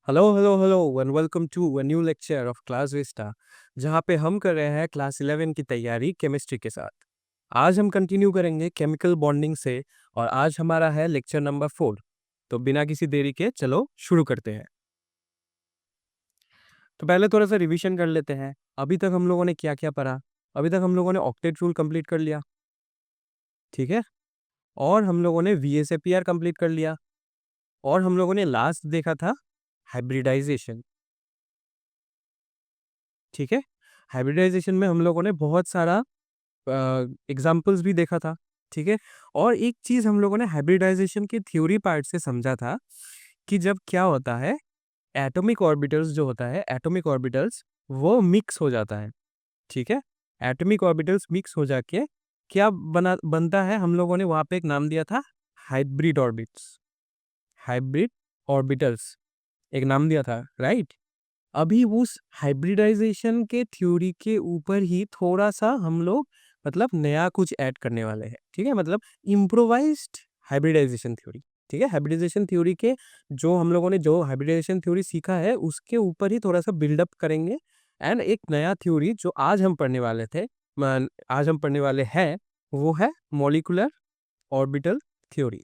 Hello hello hello and welcome to a new lecture of Class Vista. जहाँ पे हम कर रहे हैं क्लास 11 की तैयारी केमिस्ट्री के साथ। आज हम कंटिन्यू करेंगे केमिकल बॉन्डिंग से और आज हमारा है लेक्चर नंबर 4। तो बिना किसी देरी के चलो शुरू करते हैं। तो पहले थोड़ा सा रिवीजन कर लेते हैं। अभी तक हम लोगों ने क्या क्या पढ़ा। अभी तक हम लोगों ने ऑक्टेट रूल कंप्लीट कर लिया, ठीक है। और हम लोगों ने VSAPR कंप्लीट कर लिया। और हम लोगों ने लास्ट देखा था हाइब्रिडाइजेशन, ठीक है। हाइब्रिडाइजेशन में हम लोगों ने बहुत सारा एग्जाम्पल्स भी देखा था, ठीक है। और एक चीज हम लोगों ने हाइब्रिडाइजेशन के थ्योरी पार्ट से समझा था कि जब क्या होता है, एटॉमिक ऑर्बिटल्स जो होता है, एटॉमिक ऑर्बिटल्स वो मिक्स हो जाता है, ठीक है। एटॉमिक ऑर्बिटल्स मिक्स हो जाके क्या बनता है, हम लोगों ने वहां पे एक नाम दिया था हाइब्रिड ऑर्बिट्स, हाइब्रिड ऑर्बिटल्स एक नाम दिया था, राइट। अभी उस हाइब्रिडाइजेशन के थ्योरी के ऊपर ही थोड़ा सा हम लोग मतलब नया कुछ ऐड करने वाले हैं, ठीक है। मतलब इम्प्रोवाइज्ड हाइब्रिडाइजेशन थ्योरी, ठीक है। हाइब्रिडाइजेशन थ्योरी के जो हम लोगों ने जो हाइब्रिडाइजेशन थ्योरी सीखा है उसके ऊपर ही थोड़ा सा बिल्डअप करेंगे। एंड एक नया थ्योरी जो आज हम पढ़ने वाले थे, आज हम पढ़ने वाले हैं, वो है मॉलिक्यूलर ऑर्बिटल थ्योरी,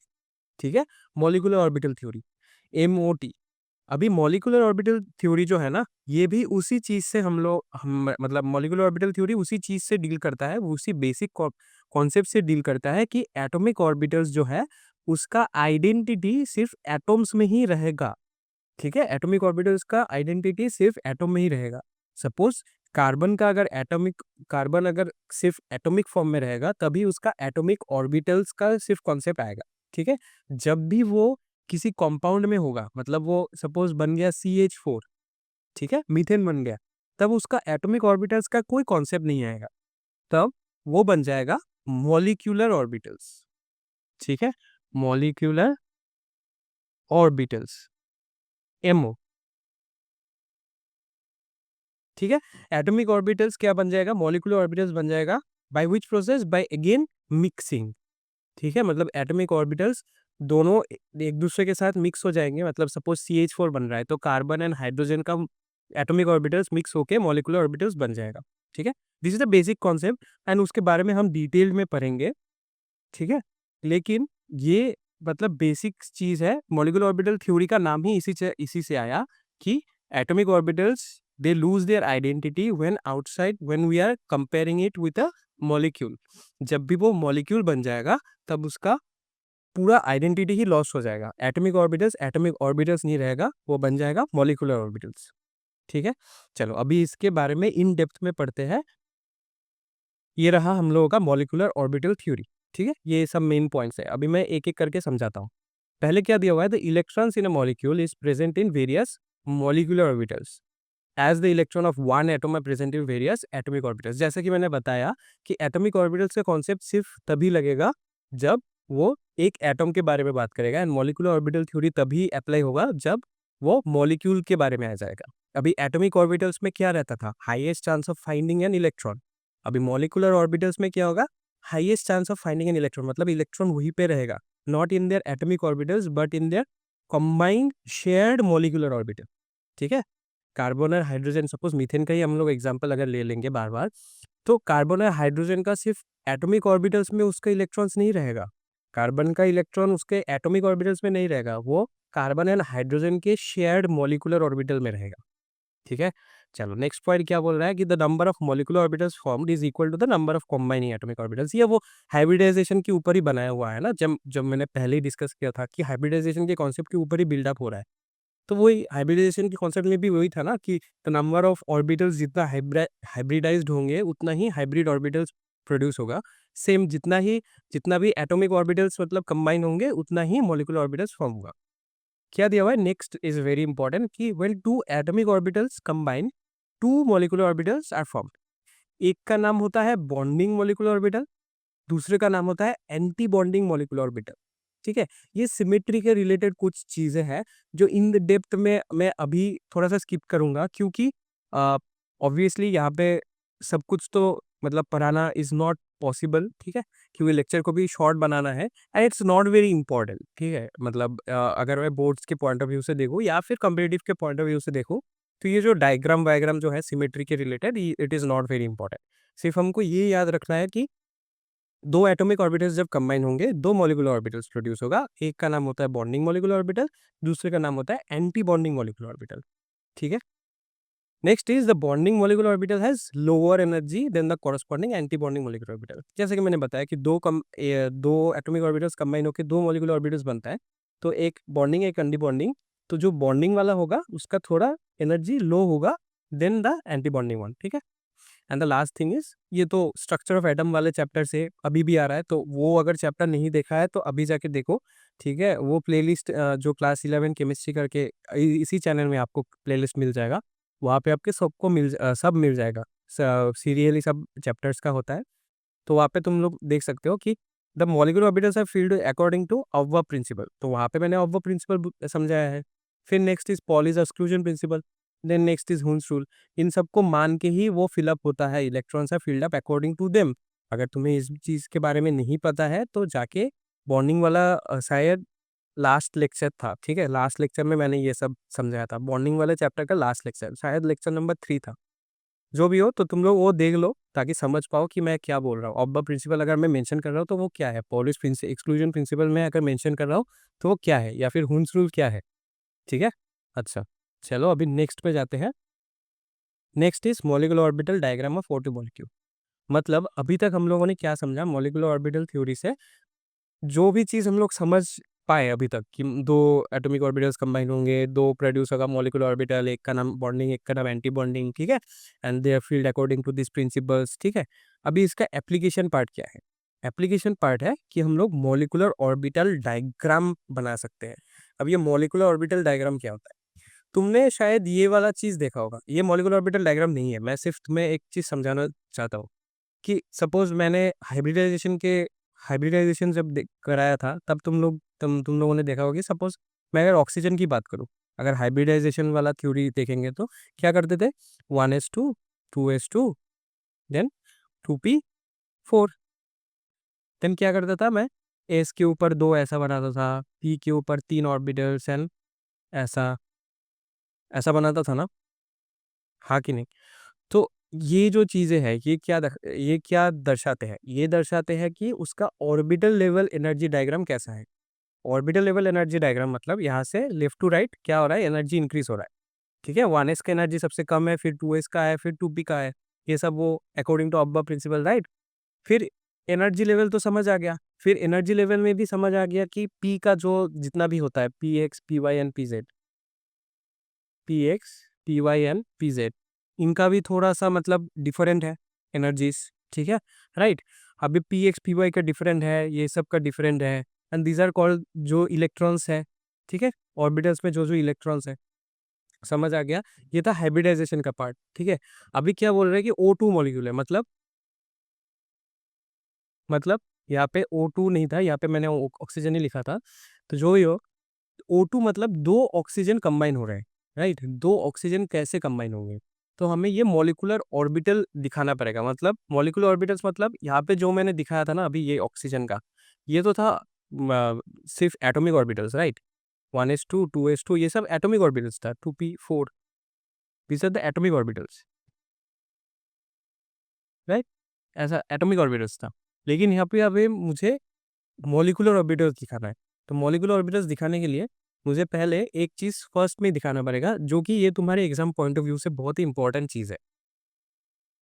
ठीक है। Molecular orbital theory, MOT। अभी मॉलिक्यूलर ऑर्बिटल थ्योरी जो है ना, ये भी उसी चीज से हम मतलब मॉलिक्यूलर ऑर्बिटल थ्योरी उसी चीज से डील करता है, वो उसी बेसिक कॉन्सेप्ट से डील करता है कि एटॉमिक ऑर्बिटल्स जो है उसका आइडेंटिटी सिर्फ एटॉम्स में ही रहेगा, ठीक है। एटॉमिक ऑर्बिटल्स का आइडेंटिटी सिर्फ एटॉम में ही रहेगा। सपोज कार्बन अगर सिर्फ एटॉमिक फॉर्म में रहेगा तभी उसका एटॉमिक ऑर्बिटल्स का सिर्फ कॉन्सेप्ट आएगा, ठीक है। जब भी वो किसी कंपाउंड में होगा, मतलब वो सपोज बन गया CH4, ठीक है, मीथेन बन गया, तब उसका एटॉमिक ऑर्बिटल्स का कोई कॉन्सेप्ट नहीं आएगा। तब वो बन जाएगा मॉलिक्यूलर ऑर्बिटल्स, ठीक है। मॉलिक्यूलर ऑर्बिटल्स, MO, ठीक है। एटॉमिक ऑर्बिटल्स क्या बन जाएगा, मॉलिक्यूलर ऑर्बिटल्स बन जाएगा। By which process, by again mixing, ठीक है। मतलब एटॉमिक ऑर्बिटल्स दोनों एक दूसरे के साथ मिक्स हो जाएंगे। मतलब सपोज CH4 बन रहा है तो कार्बन एंड हाइड्रोजन का एटॉमिक ऑर्बिटल्स मिक्स होके मॉलिक्यूलर ऑर्बिटल्स बन जाएगा, ठीक है। This is the basic concept and उसके बारे में हम डिटेल में पढ़ेंगे, ठीक है। लेकिन ये मतलब बेसिक चीज है। मॉलिक्यूलर ऑर्बिटल थ्योरी का नाम ही इसी से आया कि atomic orbitals they lose their identity when outside, when we are comparing it with a molecule. जब भी वो मॉलिक्यूल बन जाएगा तब उसका पूरा आइडेंटिटी ही लॉस हो जाएगा। एटॉमिक ऑर्बिटल्स नहीं रहेगा, वो बन जाएगा मॉलिक्यूलर ऑर्बिटल्स, ठीक है। चलो अभी इसके बारे में इन डेप्थ में पढ़ते हैं। ये रहा हम लोगों का मॉलिक्यूलर ऑर्बिटल थ्योरी, ठीक है। ये सब मेन पॉइंट्स है, अभी मैं एक एक करके समझाता हूँ। पहले क्या दिया हुआ है, the electrons in a molecule is present in various molecular orbitals as the electron of one atom are present in various atomic orbitals. जैसे कि मैंने बताया कि एटॉमिक ऑर्बिटल्स का कॉन्सेप्ट सिर्फ तभी लगेगा जब वो एक एटम के बारे में बात करेगा, एंड मॉलिक्यूलर ऑर्बिटल थ्योरी तभी अप्लाई होगा जब वो मॉलिक्यूल के बारे में आ जाएगा। अभी एटॉमिक ऑर्बिटल्स में क्या रहता था, highest chance of finding an electron. अभी मॉलिक्यूलर ऑर्बिटल्स में क्या होगा, highest chance of finding an electron, मतलब इलेक्ट्रॉन वहीं पे रहेगा, not in their atomic orbitals but in their combined shared molecular orbital, ठीक है। कार्बन और हाइड्रोजन, सपोज मीथेन का ही हम लोग एग्जांपल अगर ले लेंगे बार बार, तो कार्बन और हाइड्रोजन का सिर्फ एटॉमिक ऑर्बिटल्स में उसका इलेक्ट्रॉन्स नहीं रहेगा। कार्बन का इलेक्ट्रॉन उसके एटॉमिक ऑर्बिटल्स में नहीं रहेगा, वो कार्बन एंड हाइड्रोजन के शेयर्ड मॉलिक्यूलर ऑर्बिटल में रहेगा, ठीक है। चलो नेक्स्ट पॉइंट क्या बोल रहा है कि the number of molecular orbitals formed is equal to the number of combining atomic orbitals. ये वो हाइब्रिडाइजेशन के ऊपर ही बनाया हुआ है ना, जब जब मैंने पहले ही डिस्कस किया था कि हाइब्रिडाइजेशन के कॉन्सेप्ट के ऊपर ही बिल्डअप हो रहा है। तो वही हाइब्रिडाइजेशन के कॉन्सेप्ट में भी वही था ना कि द नंबर ऑफ ऑर्बिटल्स जितना हाइब्रिडाइज्ड होंगे उतना ही हाइब्रिड ऑर्बिटल्स प्रोड्यूस होगा। सेम जितना भी एटॉमिक ऑर्बिटल्स मतलब कंबाइन होंगे उतना ही मॉलिक्यूलर ऑर्बिटल्स फॉर्म होगा। क्या दिया हुआ है, नेक्स्ट इज वेरी इंपॉर्टेंट कि when two atomic orbitals combine, two molecular orbitals are formed. एक का नाम होता है बॉन्डिंग मॉलिक्यूलर ऑर्बिटल, दूसरे का नाम होता है एंटी बॉन्डिंग मॉलिक्यूलर ऑर्बिटल, ठीक है। ये सिमेट्री के रिलेटेड कुछ चीजें हैं जो इन डेप्थ में मैं अभी थोड़ा सा स्किप करूंगा, क्योंकि ऑब्वियसली यहाँ पे सब कुछ तो मतलब पढ़ाना इज नॉट पॉसिबल, ठीक है, क्योंकि लेक्चर को भी शॉर्ट बनाना है and it's not very important, ठीक है। मतलब अगर मैं बोर्ड्स के पॉइंट ऑफ व्यू से देखूँ या फिर कम्पिटिटिव के पॉइंट ऑफ व्यू से देखूँ, तो ये जो डायग्राम वायग्राम जो है सिमेट्री के related, it is not very important. सिर्फ हमको ये याद रखना है कि दो एटॉमिक ऑर्बिटल्स जब कंबाइन होंगे, दो मॉलिक्यूलर ऑर्बिटल्स प्रोड्यूस होगा। एक का नाम होता है बॉन्डिंग मॉलिक्यूलर ऑर्बिटल, दूसरे का नाम होता है एंटी बॉन्डिंग मॉलिक्यूलर ऑर्बिटल, ठीक है। Next is the bonding molecular orbital has lower energy than the corresponding anti bonding molecular orbital. जैसे कि मैंने बताया कि दो एटॉमिक ऑर्बिटल्स कंबाइन होकर दो मॉलिक्यूलर ऑर्बिटल्स बनता है, तो एक बॉन्डिंग एक एंटी बॉन्डिंग। तो जो बॉन्डिंग वाला होगा उसका थोड़ा एनर्जी लो होगा than the anti bonding one, ठीक है। And the last thing is, ये तो स्ट्रक्चर ऑफ एटम वाले चैप्टर से अभी भी आ रहा है, तो वो अगर चैप्टर नहीं देखा है तो अभी जाके देखो, ठीक है। वो प्लेलिस्ट जो क्लास 11 केमिस्ट्री करके इसी चैनल में आपको प्लेलिस्ट मिल जाएगा, वहाँ पे आपके सबको सब मिल जाएगा। सीरियली सब चैप्टर्स का होता है, तो वहाँ पे तुम लोग देख सकते हो कि the molecular orbitals are filled according to ऑब्वर्ब प्रिंसिपल, तो वहाँ पे मैंने ऑब्वर्ब प्रिंसिपल समझाया है। फिर next is Pauli's exclusion principle, then next is Hund's rule. इन सबको मान के ही वो फिलअप होता है, electrons are filled up according to them. अगर तुम्हें इस चीज़ के बारे में नहीं पता है तो जाके बॉन्डिंग वाला शायद लास्ट लेक्चर था, ठीक है, लास्ट लेक्चर में मैंने ये सब समझाया था, बॉन्डिंग वाले चैप्टर का लास्ट लेक्चर, शायद लेक्चर नंबर 3 था। जो भी हो, तो तुम लोग वो देख लो ताकि समझ पाओ कि मैं क्या बोल रहा हूँ। ऑब्बा प्रिंसिपल अगर मैं मेंशन कर रहा हूँ तो वो क्या है, पॉलिश एक्सक्लूजन प्रिंसिपल में अगर मेंशन कर रहा हूँ तो वो क्या है, या फिर हुन्स रूल क्या है, ठीक है। अच्छा, चलो अभी नेक्स्ट पे जाते हैं। Next is molecular orbital diagram of O2 molecule. मतलब अभी तक हम लोगों ने क्या समझा मॉलिक्यूलर ऑर्बिटल थ्योरी से, जो भी चीज़ हम लोग समझ पाए अभी तक कि दो एटॉमिक ऑर्बिटल्स कंबाइन होंगे, दो प्रोड्यूस होगा मॉलिक्यूलर ऑर्बिटल, एक का नाम बॉन्डिंग एक का नाम एंटी बॉन्डिंग, ठीक है, and they are filled according to this principles, ठीक है। अभी इसका एप्लीकेशन पार्ट क्या है? एप्लीकेशन पार्ट है कि हम लोग मॉलिक्यूलर ऑर्बिटल डायग्राम बना सकते हैं। अब ये मॉलिक्यूलर ऑर्बिटल डायग्राम क्या होता है? तुमने शायद ये वाला चीज़ देखा होगा, ये मॉलिक्यूलर ऑर्बिटल डायग्राम नहीं है, मैं सिर्फ तुम्हें एक चीज़ समझाना चाहता हूँ कि सपोज मैंने हाइब्रिडाइजेशन जब कराया था, तब तुम लोगों ने देखा होगा कि सपोज मैं अगर ऑक्सीजन की बात करूं, अगर हाइब्रिडाइजेशन वाला थ्योरी देखेंगे तो क्या करते थे, 1s2 2s2 then 2p4। Then क्या करता था मैं, एस के ऊपर दो ऐसा बनाता था, पी के ऊपर तीन ऑर्बिटल्स एंड ऐसा ऐसा बनाता था ना, हाँ कि नहीं। तो ये जो चीज़ें हैं ये क्या दर्शाते हैं, ये दर्शाते हैं कि उसका ऑर्बिटल लेवल एनर्जी डायग्राम कैसा है। ऑर्बिटल लेवल एनर्जी डायग्राम मतलब यहाँ से लेफ्ट टू राइट क्या हो रहा है, एनर्जी इंक्रीज हो रहा है, ठीक है। 1s का एनर्जी सबसे कम है, फिर 2s का है, फिर 2p का है, ये सब वो अकॉर्डिंग टू अब्बा प्रिंसिपल, राइट। फिर एनर्जी लेवल तो समझ आ गया, फिर एनर्जी लेवल में भी समझ आ गया कि p का जो जितना भी होता है, P X P Y and P Z, P X P Y and P Z, इनका भी थोड़ा सा मतलब डिफरेंट है एनर्जीज, ठीक है, राइट। अभी पी एक्स पी वाई का डिफरेंट है, ये सब का डिफरेंट है, एंड दीज आर कॉल्ड जो इलेक्ट्रॉन्स है, ठीक है, ऑर्बिटल्स में जो जो इलेक्ट्रॉन्स है, समझ आ गया। ये था हाइब्रिडाइजेशन का पार्ट, ठीक है। अभी क्या बोल रहे हैं कि O2 मॉलिक्यूल है, मतलब यहाँ पे O2 नहीं था, यहाँ पे मैंने ऑक्सीजन ही लिखा था, तो जो ही हो, O2 मतलब दो ऑक्सीजन कंबाइन हो रहे हैं, राइट। दो ऑक्सीजन कैसे कंबाइन होंगे, तो हमें ये मॉलिक्यूलर ऑर्बिटल दिखाना पड़ेगा। मतलब मॉलिक्यूलर ऑर्बिटल्स मतलब यहाँ पे जो मैंने दिखाया था ना अभी, ये ऑक्सीजन का, ये तो था सिर्फ atomic orbitals, right. 1s2 2s2 ये सब एटॉमिक ऑर्बिटल्स था, 2p4 this are the atomic orbitals, right. ऐसा एटॉमिक ऑर्बिटल्स था। लेकिन यहाँ पे अभी मुझे मॉलिक्यूलर ऑर्बिटल्स दिखाना है, तो मॉलिक्यूलर ऑर्बिटल्स दिखाने के लिए मुझे पहले एक चीज़ फर्स्ट में दिखाना पड़ेगा, जो कि ये तुम्हारे एग्जाम पॉइंट ऑफ व्यू से बहुत ही इंपॉर्टेंट चीज़ है।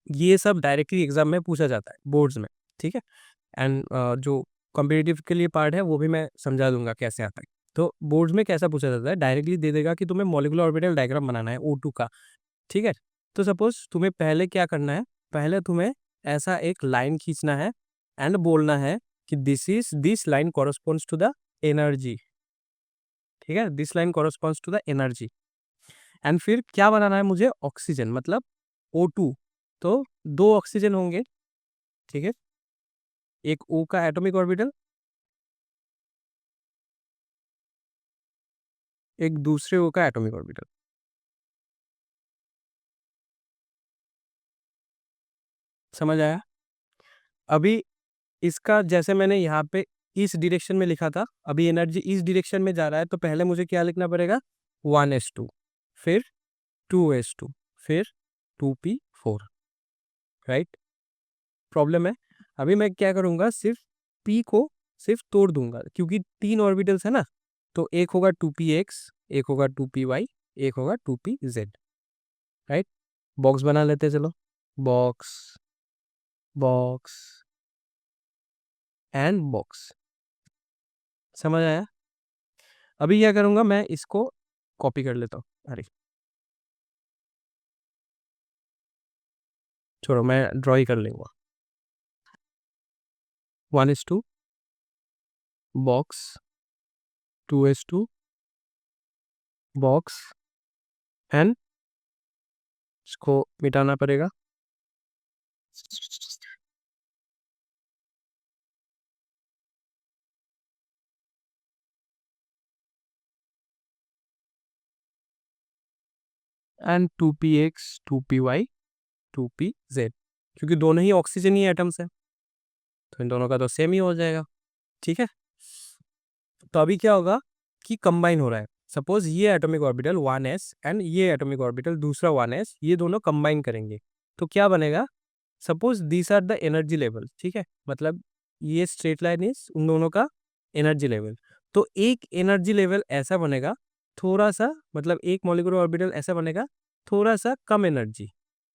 ये सब डायरेक्टली एग्जाम में पूछा जाता है बोर्ड्स में, ठीक है। एंड जो कॉम्पिटिटिव के लिए पार्ट है वो भी मैं समझा दूंगा कैसे आता है। तो बोर्ड्स में कैसा पूछा जाता है, डायरेक्टली दे देगा कि तुम्हें मॉलिक्यूलर ऑर्बिटल डायग्राम बनाना है O2 का, ठीक है। तो सपोज तुम्हें पहले क्या करना है, पहले तुम्हें ऐसा एक लाइन खींचना है एंड बोलना है कि this line corresponds to the energy, ठीक है, this line corresponds to the energy. And फिर क्या बनाना है मुझे, ऑक्सीजन मतलब O2, तो दो ऑक्सीजन होंगे, ठीक है, एक O का एटॉमिक ऑर्बिटल, एक दूसरे O का एटॉमिक ऑर्बिटल, समझ आया। अभी इसका जैसे मैंने यहाँ पे इस डायरेक्शन में लिखा था, अभी एनर्जी इस डायरेक्शन में जा रहा है, तो पहले मुझे क्या लिखना पड़ेगा, 1s2, फिर 2s2, फिर 2p4, राइट। प्रॉब्लम है, अभी मैं क्या करूंगा, सिर्फ p को सिर्फ तोड़ दूंगा, क्योंकि 3 ऑर्बिटल्स है ना, तो एक होगा 2px, एक होगा 2py, एक होगा 2pz, राइट। बॉक्स बना लेते, चलो, बॉक्स, बॉक्स एंड बॉक्स, समझ आया। अभी क्या करूंगा, मैं इसको कॉपी कर लेता हूँ, अरे छोड़ो, मैं ड्रॉ ही कर लूंगा। 1s2, box, 2s2, box and, इसको मिटाना पड़ेगा, एंड 2px, 2py, 2pz, क्योंकि दोनों ही ऑक्सीजन ही एटम्स है, तो इन दोनों का तो सेम ही हो जाएगा, ठीक है। तो अभी क्या होगा कि कंबाइन हो रहा है, सपोज ये एटॉमिक ऑर्बिटल 1s एंड ये एटॉमिक ऑर्बिटल दूसरा 1s, ये दोनों कंबाइन करेंगे, तो क्या बनेगा, suppose these are the energy level, ठीक है, मतलब ये स्ट्रेट लाइन इज उन दोनों का एनर्जी लेवल, तो एक एनर्जी लेवल ऐसा बनेगा, थोड़ा सा, मतलब एक मॉलिक्यूलर ऑर्बिटल ऐसा बनेगा, थोड़ा सा कम energy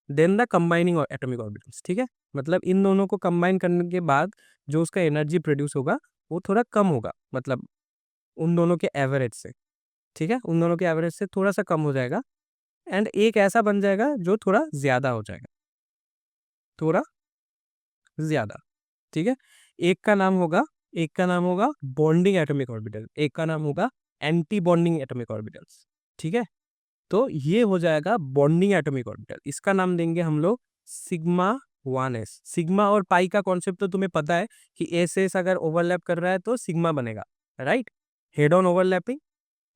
than the combining atomic orbitals, ठीक है, मतलब इन दोनों को कंबाइन करने के बाद जो उसका एनर्जी प्रोड्यूस होगा वो थोड़ा कम होगा, मतलब उन दोनों के एवरेज से, ठीक है, उन दोनों के एवरेज से थोड़ा सा कम हो जाएगा, एंड एक ऐसा बन जाएगा जो थोड़ा ज्यादा हो जाएगा, थोड़ा ज्यादा, ठीक है। एक का नाम होगा, एक का नाम होगा बॉन्डिंग एटॉमिक ऑर्बिटल, एक का नाम होगा एंटी बॉन्डिंग एटॉमिक ऑर्बिटल्स, ठीक है। तो ये हो जाएगा बॉन्डिंग एटॉमिक ऑर्बिटल, इसका नाम देंगे हम लोग सिग्मा 1s। सिग्मा और पाई का कॉन्सेप्ट तो तुम्हें पता है कि एस एस अगर ओवरलैप कर रहा है तो सिग्मा बनेगा, right, head on overlapping.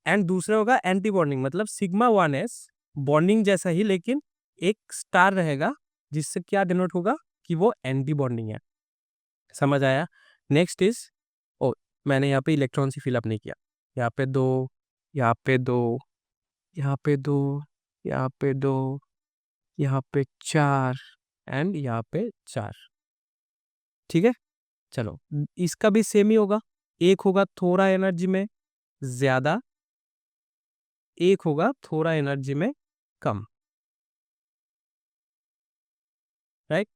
And दूसरा होगा एंटी बॉन्डिंग, मतलब सिग्मा 1s बॉन्डिंग जैसा ही, लेकिन एक स्टार रहेगा, जिससे क्या डिनोट होगा कि वो एंटी बॉन्डिंग है, समझ आया। नेक्स्ट इज, ओ, मैंने यहाँ पे इलेक्ट्रॉन से फिलअप नहीं किया, यहाँ पे दो, यहाँ पे दो, यहाँ पे दो, यहाँ पे दो, यहाँ पे 4 एंड यहाँ पे 4, ठीक है। चलो, इसका भी सेम ही होगा, एक होगा थोड़ा एनर्जी में ज्यादा, एक होगा थोड़ा एनर्जी में कम, राइट।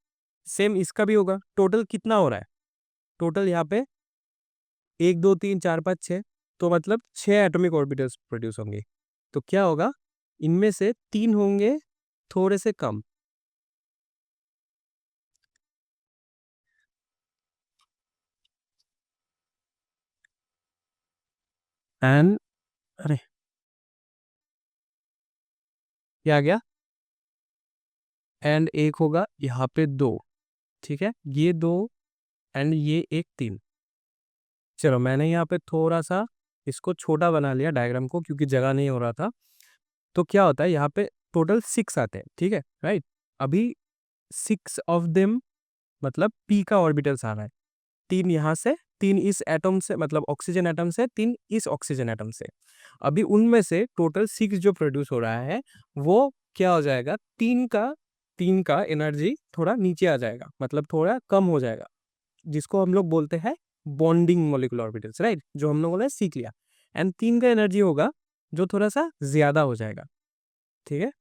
सेम इसका भी होगा, टोटल कितना हो रहा है, टोटल यहाँ पे 1 2 3 4 5 6, तो मतलब 6 एटॉमिक ऑर्बिटल्स प्रोड्यूस होंगे, तो क्या होगा, इनमें से 3 होंगे थोड़े से कम, एंड, अरे क्या आ गया, एंड एक होगा यहाँ पे 2, ठीक है, ये 2 एंड ये एक 3। चलो, मैंने यहाँ पे थोड़ा सा इसको छोटा बना लिया डायग्राम को, क्योंकि जगह नहीं हो रहा था। तो क्या होता है, यहाँ पे टोटल 6 आते हैं, ठीक है, राइट। अभी 6 ऑफ देम, मतलब पी का ऑर्बिटल्स आ रहा है, 3 यहाँ से, 3 इस एटम से, मतलब ऑक्सीजन एटम से, 3 इस ऑक्सीजन एटम से। अभी उनमें से टोटल 6 जो प्रोड्यूस हो रहा है, वो क्या हो जाएगा, 3 का एनर्जी थोड़ा नीचे आ जाएगा, मतलब थोड़ा कम हो जाएगा, जिसको हम लोग बोलते हैं बॉन्डिंग मॉलिक्यूलर ऑर्बिटल्स, राइट, जो हम लोगों ने सीख लिया। एंड 3 का एनर्जी होगा जो थोड़ा सा ज्यादा हो जाएगा, ठीक है,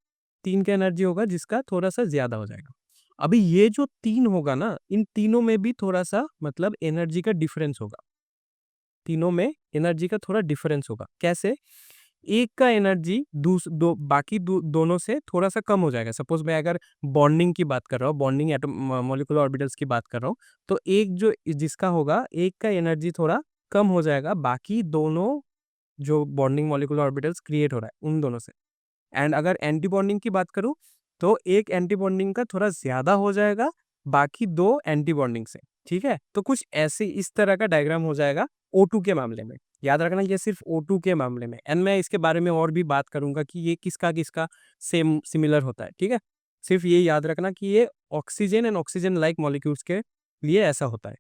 3 का एनर्जी होगा जिसका थोड़ा सा ज्यादा हो जाएगा। अभी ये जो 3 होगा ना, इन तीनों में भी थोड़ा सा, मतलब एनर्जी का डिफरेंस होगा, तीनों में एनर्जी का थोड़ा डिफरेंस होगा, कैसे, एक का एनर्जी बाकी दोनों से थोड़ा सा कम हो जाएगा। सपोज मैं अगर बॉन्डिंग की बात कर रहा हूँ, बॉन्डिंग एटम मॉलिक्यूलर ऑर्बिटल्स की बात कर रहा हूँ, तो एक जो जिसका होगा, एक का एनर्जी थोड़ा कम हो जाएगा, बाकी दोनों जो बॉन्डिंग मॉलिक्यूलर ऑर्बिटल्स क्रिएट हो रहा है उन दोनों से। एंड अगर एंटी बॉन्डिंग की बात करूँ, तो एक एंटी बॉन्डिंग का थोड़ा ज्यादा हो जाएगा, बाकी 2 एंटी बॉन्डिंग से, ठीक है। तो कुछ ऐसे इस तरह का डायग्राम हो जाएगा O2 के मामले में, याद रखना ये सिर्फ O2 के मामले में, एंड मैं इसके बारे में और भी बात करूंगा कि ये किसका किसका सेम सिमिलर होता है, ठीक है। सिर्फ ये याद रखना कि ये oxygen and oxygen like molecules के लिए ऐसा होता है।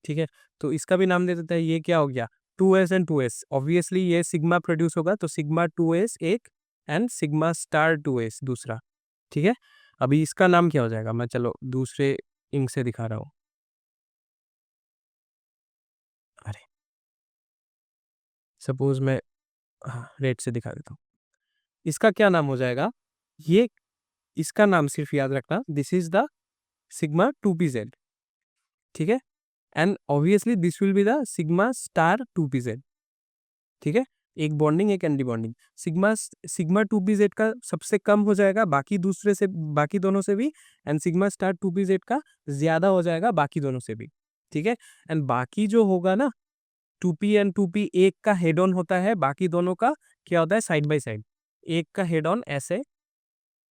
ठीक है, तो इसका भी नाम दे देते हैं। ये क्या हो गया, 2s एंड 2s, ऑब्वियसली ये सिग्मा प्रोड्यूस होगा, तो सिग्मा 2s एक एंड सिग्मा स्टार 2s दूसरा। ठीक है, अभी इसका नाम क्या हो जाएगा, मैं चलो दूसरे इंक से दिखा रहा हूँ। अरे सपोज मैं, हाँ, रेड से दिखा देता हूँ। इसका क्या नाम हो जाएगा, ये इसका नाम सिर्फ याद रखना, this is the sigma 2pz। ठीक है, and obviously this will be the sigma star 2pz। ठीक है, एक बॉन्डिंग एक anti bonding, sigma sigma 2pz का सबसे कम हो जाएगा बाकी दूसरे से, बाकी दोनों से भी, एंड सिग्मा स्टार 2pz का ज्यादा हो जाएगा बाकी दोनों से भी। ठीक है, एंड बाकी जो होगा ना, 2p एंड 2p एक का हेड ऑन होता है, बाकी दोनों का क्या होता है, साइड बाय साइड। एक का हेड ऑन ऐसे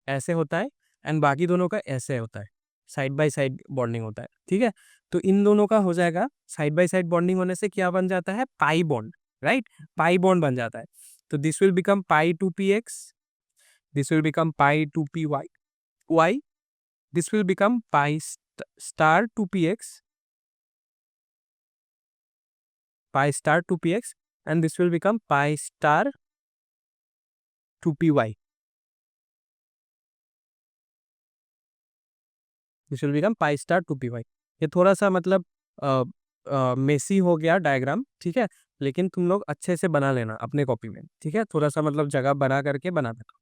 ऐसे होता है, एंड बाकी दोनों का ऐसे होता है, साइड बाय साइड बॉन्डिंग होता है। ठीक है, तो इन दोनों का हो जाएगा साइड बाय साइड बॉन्डिंग होने से क्या बन जाता है, pi bond, right, pi bond बन जाता है। तो this will become pi 2px, this will become pi 2py, this will become pi star 2px, pi star 2px, and this will become pi star 2py, this will become pi star 2py। ये थोड़ा सा मतलब Messi हो गया diagram, ठीक है, लेकिन तुम लोग अच्छे से बना लेना अपने कॉपी में। ठीक है, थोड़ा सा मतलब जगह बना करके बना देना।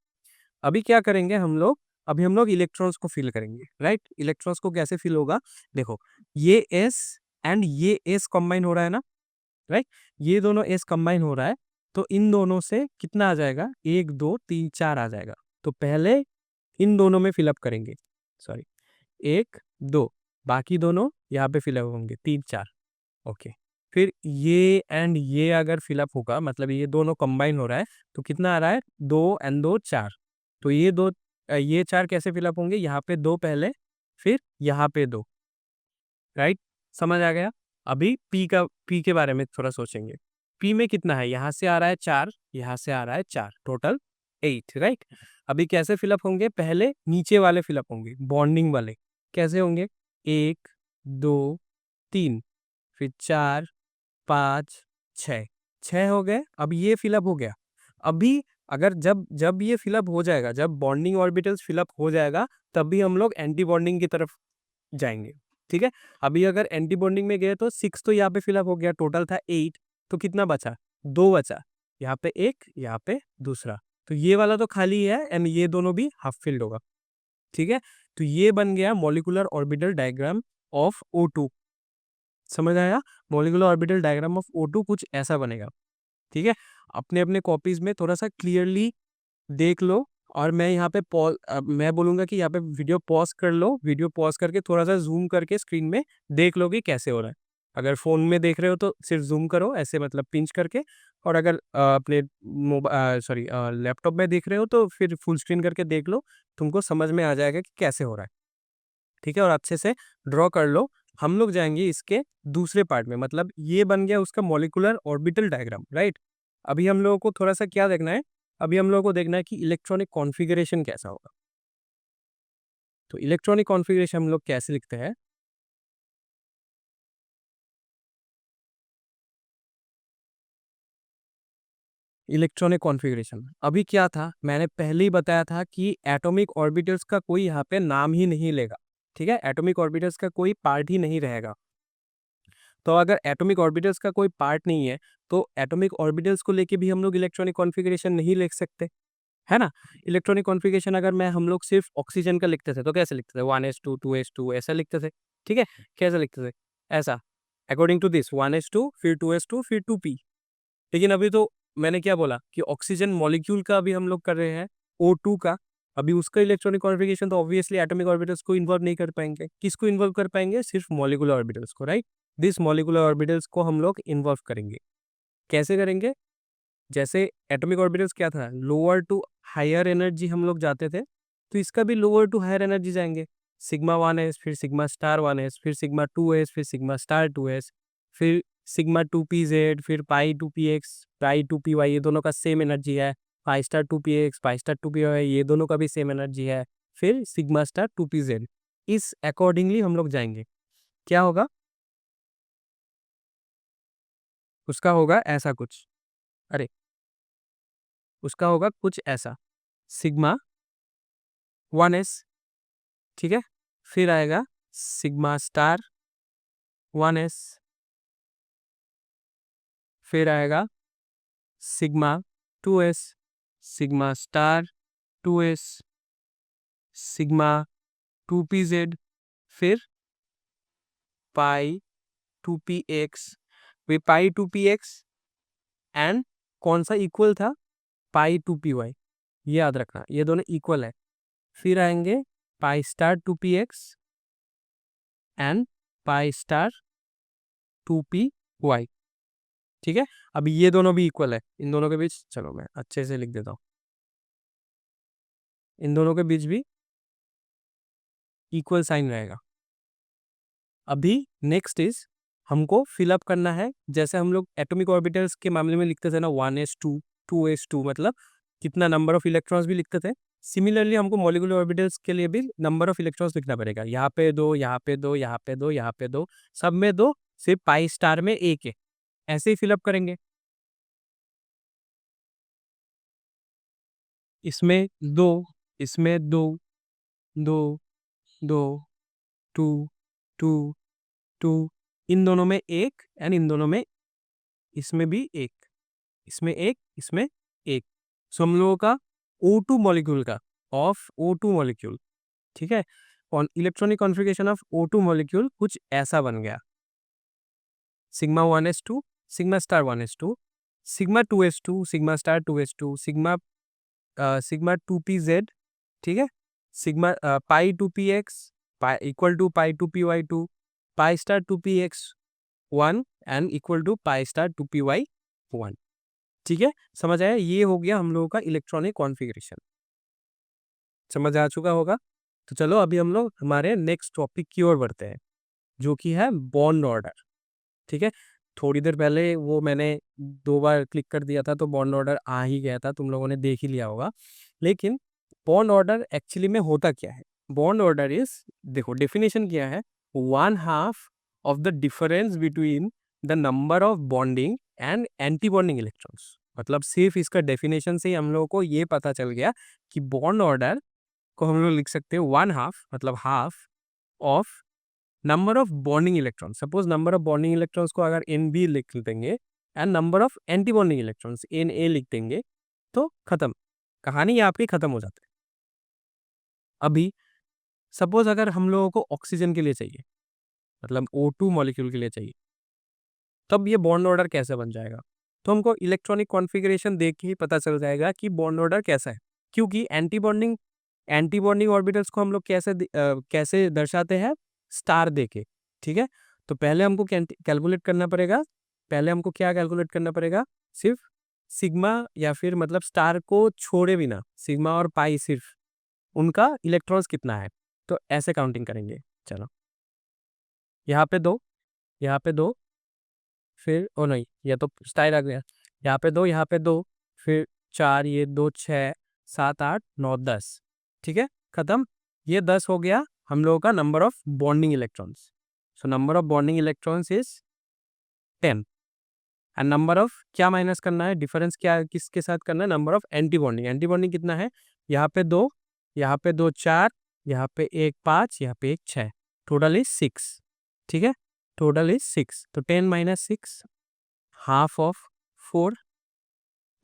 अभी क्या करेंगे हम लोग, अभी हम लोग इलेक्ट्रॉन्स को फिल करेंगे, राइट। इलेक्ट्रॉन्स को कैसे फिल होगा, देखो, ये एस एंड ये एस कंबाइन हो रहा है ना, राइट, ये दोनों एस कंबाइन हो रहा है, तो इन दोनों से कितना आ जाएगा, 1 2 3 4 आ जाएगा। तो पहले इन दोनों में फिलअप करेंगे, सॉरी, 1 2, बाकी दोनों यहाँ पे फिलअप होंगे 3 4। ओके, फिर ये एंड ये अगर फिलअप होगा, मतलब ये दोनों कंबाइन हो रहा है, तो कितना आ रहा है, 2 एंड 2 4। तो ये 4 कैसे फिलअप होंगे, यहाँ पे 2 पहले, फिर यहाँ पे 2, राइट, समझ आ गया। अभी पी के बारे में थोड़ा सोचेंगे। पी में कितना है, यहाँ से आ रहा है 4, यहाँ से आ रहा है 4, टोटल 8, राइट। अभी कैसे फिलअप होंगे, पहले नीचे वाले फिलअप होंगे, बॉन्डिंग वाले। कैसे होंगे, 1 2 3, फिर 4 5 6, 6 हो गए। अब ये फिलअप हो गया। अभी अगर जब जब ये फिलअप हो जाएगा, जब बॉन्डिंग ऑर्बिटल्स फिलअप हो जाएगा, तब भी हम लोग एंटी बॉन्डिंग की तरफ जाएंगे। ठीक है, अभी अगर एंटी बॉन्डिंग में गए तो 6 तो यहाँ पे फिलअप हो गया, टोटल था 8, तो कितना बचा, 2 बचा, यहाँ पे एक, यहाँ पे दूसरा। तो ये वाला तो खाली है, एंड ये दोनों भी हाफ फिल्ड होगा। ठीक है, तो ये बन गया molecular orbital diagram of O2। समझ आया, molecular orbital diagram of O2 कुछ ऐसा बनेगा। ठीक है, अपने अपने कॉपीज में थोड़ा सा क्लियरली देख लो, और मैं यहाँ पे मैं बोलूंगा कि यहाँ पे वीडियो पॉज कर लो, वीडियो पॉज करके थोड़ा सा जूम करके स्क्रीन में देख लो कि कैसे हो रहा है। अगर फोन में देख रहे हो तो सिर्फ जूम करो ऐसे, मतलब पिंच करके, और अगर अपने मोबाइल सॉरी लैपटॉप में देख रहे हो तो फिर फुल स्क्रीन करके देख लो, तुमको समझ में आ जाएगा कि कैसे हो रहा है। ठीक है, और अच्छे से ड्रॉ कर लो। हम लोग जाएंगे इसके दूसरे पार्ट में, मतलब ये बन गया उसका मॉलिक्यूलर ऑर्बिटल डायग्राम, राइट। अभी हम लोगों को थोड़ा सा क्या देखना है, अभी हम लोगों को देखना है कि इलेक्ट्रॉनिक कॉन्फ़िगरेशन कैसा होगा। तो इलेक्ट्रॉनिक कॉन्फ़िगरेशन हम लोग कैसे लिखते हैं, इलेक्ट्रॉनिक कॉन्फ़िगरेशन अभी क्या था, मैंने पहले ही बताया था कि एटॉमिक ऑर्बिटल्स का कोई यहाँ पे नाम ही नहीं लेगा। ठीक है, एटॉमिक ऑर्बिटल्स का कोई पार्ट ही नहीं रहेगा। तो अगर एटॉमिक ऑर्बिटल्स का कोई पार्ट नहीं है, तो एटॉमिक ऑर्बिटल्स को लेके भी हम लोग इलेक्ट्रॉनिक कॉन्फ़िगरेशन नहीं लिख सकते, है ना। इलेक्ट्रॉनिक कॉन्फ़िगरेशन अगर मैं हम लोग सिर्फ ऑक्सीजन का लिखते थे तो कैसे लिखते थे, 1s2 2s2 ऐसा लिखते थे। ठीक है, कैसे लिखते थे, ऐसा, अकॉर्डिंग टू दिस 1s2 फिर 2s2 फिर 2p। लेकिन अभी तो मैंने क्या बोला कि ऑक्सीजन मॉलिक्यूल का अभी हम लोग कर रहे हैं, O2 का। अभी उसका इलेक्ट्रॉनिक कॉन्फ़िगरेशन तो ऑब्वियसली एटॉमिक ऑर्बिटल्स को इन्वॉल्व नहीं कर पाएंगे, किसको इन्वॉल्व कर पाएंगे, सिर्फ मॉलिक्यूलर ऑर्बिटल्स को, राइट। दिस मॉलिक्यूलर ऑर्बिटल्स को हम लोग इन्वॉल्व करेंगे। कैसे करेंगे, जैसे एटॉमिक ऑर्बिटल्स क्या था, लोअर टू हायर एनर्जी हम लोग जाते थे, तो इसका भी लोअर टू हायर एनर्जी जाएंगे। सिग्मा 1s फिर सिग्मा स्टार 1s फिर सिग्मा 2s फिर सिग्मा स्टार 2s, फिर सिग्मा 2pz फिर पाई 2px पाई 2py, ये दोनों का सेम एनर्जी है। पाई स्टार 2px पाई स्टार 2py, ये दोनों का भी सेम एनर्जी है। फिर सिग्मा स्टार 2pz, इस अकॉर्डिंगली हम लोग जाएंगे। क्या होगा, उसका होगा ऐसा कुछ, अरे उसका होगा कुछ ऐसा, सिग्मा 1s, ठीक है। फिर आएगा सिग्मा स्टार 1s, फिर आएगा sigma 2s, sigma star 2s, sigma 2pz, फिर पाई 2px, way pi 2px and कौन सा इक्वल था, पाई 2py, ये याद रखना, ये दोनों इक्वल है। फिर आएंगे पाई star 2px and pi star 2py, ठीक है। अब ये दोनों भी इक्वल है, इन दोनों के बीच, चलो मैं अच्छे से लिख देता हूँ, इन दोनों के बीच भी इक्वल साइन रहेगा। अभी नेक्स्ट इज हमको फिलअप करना है, जैसे हम लोग एटॉमिक ऑर्बिटल्स के मामले में लिखते थे ना 1s2 2s2, मतलब कितना नंबर ऑफ इलेक्ट्रॉन्स भी लिखते थे। सिमिलरली हमको मॉलिक्यूलर ऑर्बिटल्स के लिए भी नंबर ऑफ इलेक्ट्रॉन्स लिखना पड़ेगा, यहाँ पे दो, यहाँ पे दो, यहाँ पे दो, यहाँ पे दो, सब में दो, सिर्फ पाई स्टार में एक है, ऐसे ही फिलअप करेंगे। इसमें दो, इसमें दो, दो, दो, टू, टू, टू, इन दोनों में एक एंड इन दोनों में, इसमें भी एक, इसमें एक, इसमें एक। सो हम लोगों का O2 मॉलिक्यूल का, ऑफ O2 मॉलिक्यूल, ठीक है, electronic configuration of O2 molecule कुछ ऐसा बन गया, sigma 1s2, sigma star 1s2, sigma 2s2, sigma star 2s2, sigma sigma 2pz, ठीक है, sigma pi 2px, pi equal to pi 2py2, pi star 2px1 and equal to pi star 2py1, ठीक है। समझ आया, ये हो गया हम लोगों का इलेक्ट्रॉनिक कॉन्फ़िगरेशन, समझ आ चुका होगा। तो चलो अभी हम लोग हमारे नेक्स्ट टॉपिक की ओर बढ़ते हैं, जो कि है बॉन्ड ऑर्डर, ठीक है। थोड़ी देर पहले वो मैंने 2 बार क्लिक कर दिया था तो बॉन्ड ऑर्डर आ ही गया था, तुम लोगों ने देख ही लिया होगा। लेकिन बॉन्ड ऑर्डर एक्चुअली में होता क्या है, बॉन्ड ऑर्डर इज, देखो डेफिनेशन क्या है, 1/2 of the difference between the number of bonding and anti bonding electrons. मतलब सिर्फ इसका डेफिनेशन से ही हम लोगों को ये पता चल गया कि बॉन्ड ऑर्डर को हम लोग लिख सकते हैं 1/2, मतलब half of number of bonding electrons. Suppose number of bonding electrons को अगर एन बी लिख देंगे and number of anti bonding electrons N A लिख देंगे, तो खत्म, कहानी यहाँ पे खत्म हो जाती है। अभी सपोज अगर हम लोगों को ऑक्सीजन के लिए चाहिए, मतलब O2 मॉलिक्यूल के लिए चाहिए, तब ये बॉन्ड ऑर्डर कैसे बन जाएगा, तो हमको इलेक्ट्रॉनिक कॉन्फ़िगरेशन देख के ही पता चल जाएगा कि बॉन्ड ऑर्डर कैसा है। क्योंकि एंटी बॉन्डिंग ऑर्बिटल्स को हम लोग कैसे दर्शाते हैं, स्टार देके, ठीक है। तो पहले हमको कैलकुलेट करना पड़ेगा, पहले हमको क्या कैलकुलेट करना पड़ेगा, सिर्फ सिग्मा, या फिर मतलब स्टार को छोड़े बिना सिग्मा और पाई, सिर्फ उनका इलेक्ट्रॉन्स कितना है, तो ऐसे काउंटिंग करेंगे। चलो यहाँ पे दो, यहाँ पे दो, फिर ओ नहीं, ये तो स्टाइल आ गया, यहाँ पे दो, यहाँ पे दो, फिर 4, ये 2 6 7 8 9 10, ठीक है, खत्म। ये 10 हो गया हम लोगों का number of bonding electrons. So number of bonding electrons is 10 and number of, क्या माइनस करना है, डिफरेंस क्या किसके साथ करना है, number of anti bonding. Anti bonding कितना है, यहाँ पे 2, यहाँ पे 2 4, यहाँ पे 1 5, यहाँ पे 1 6, टोटल इज 6, ठीक है, टोटल इज 6। तो 10 - 6, हाफ ऑफ 4,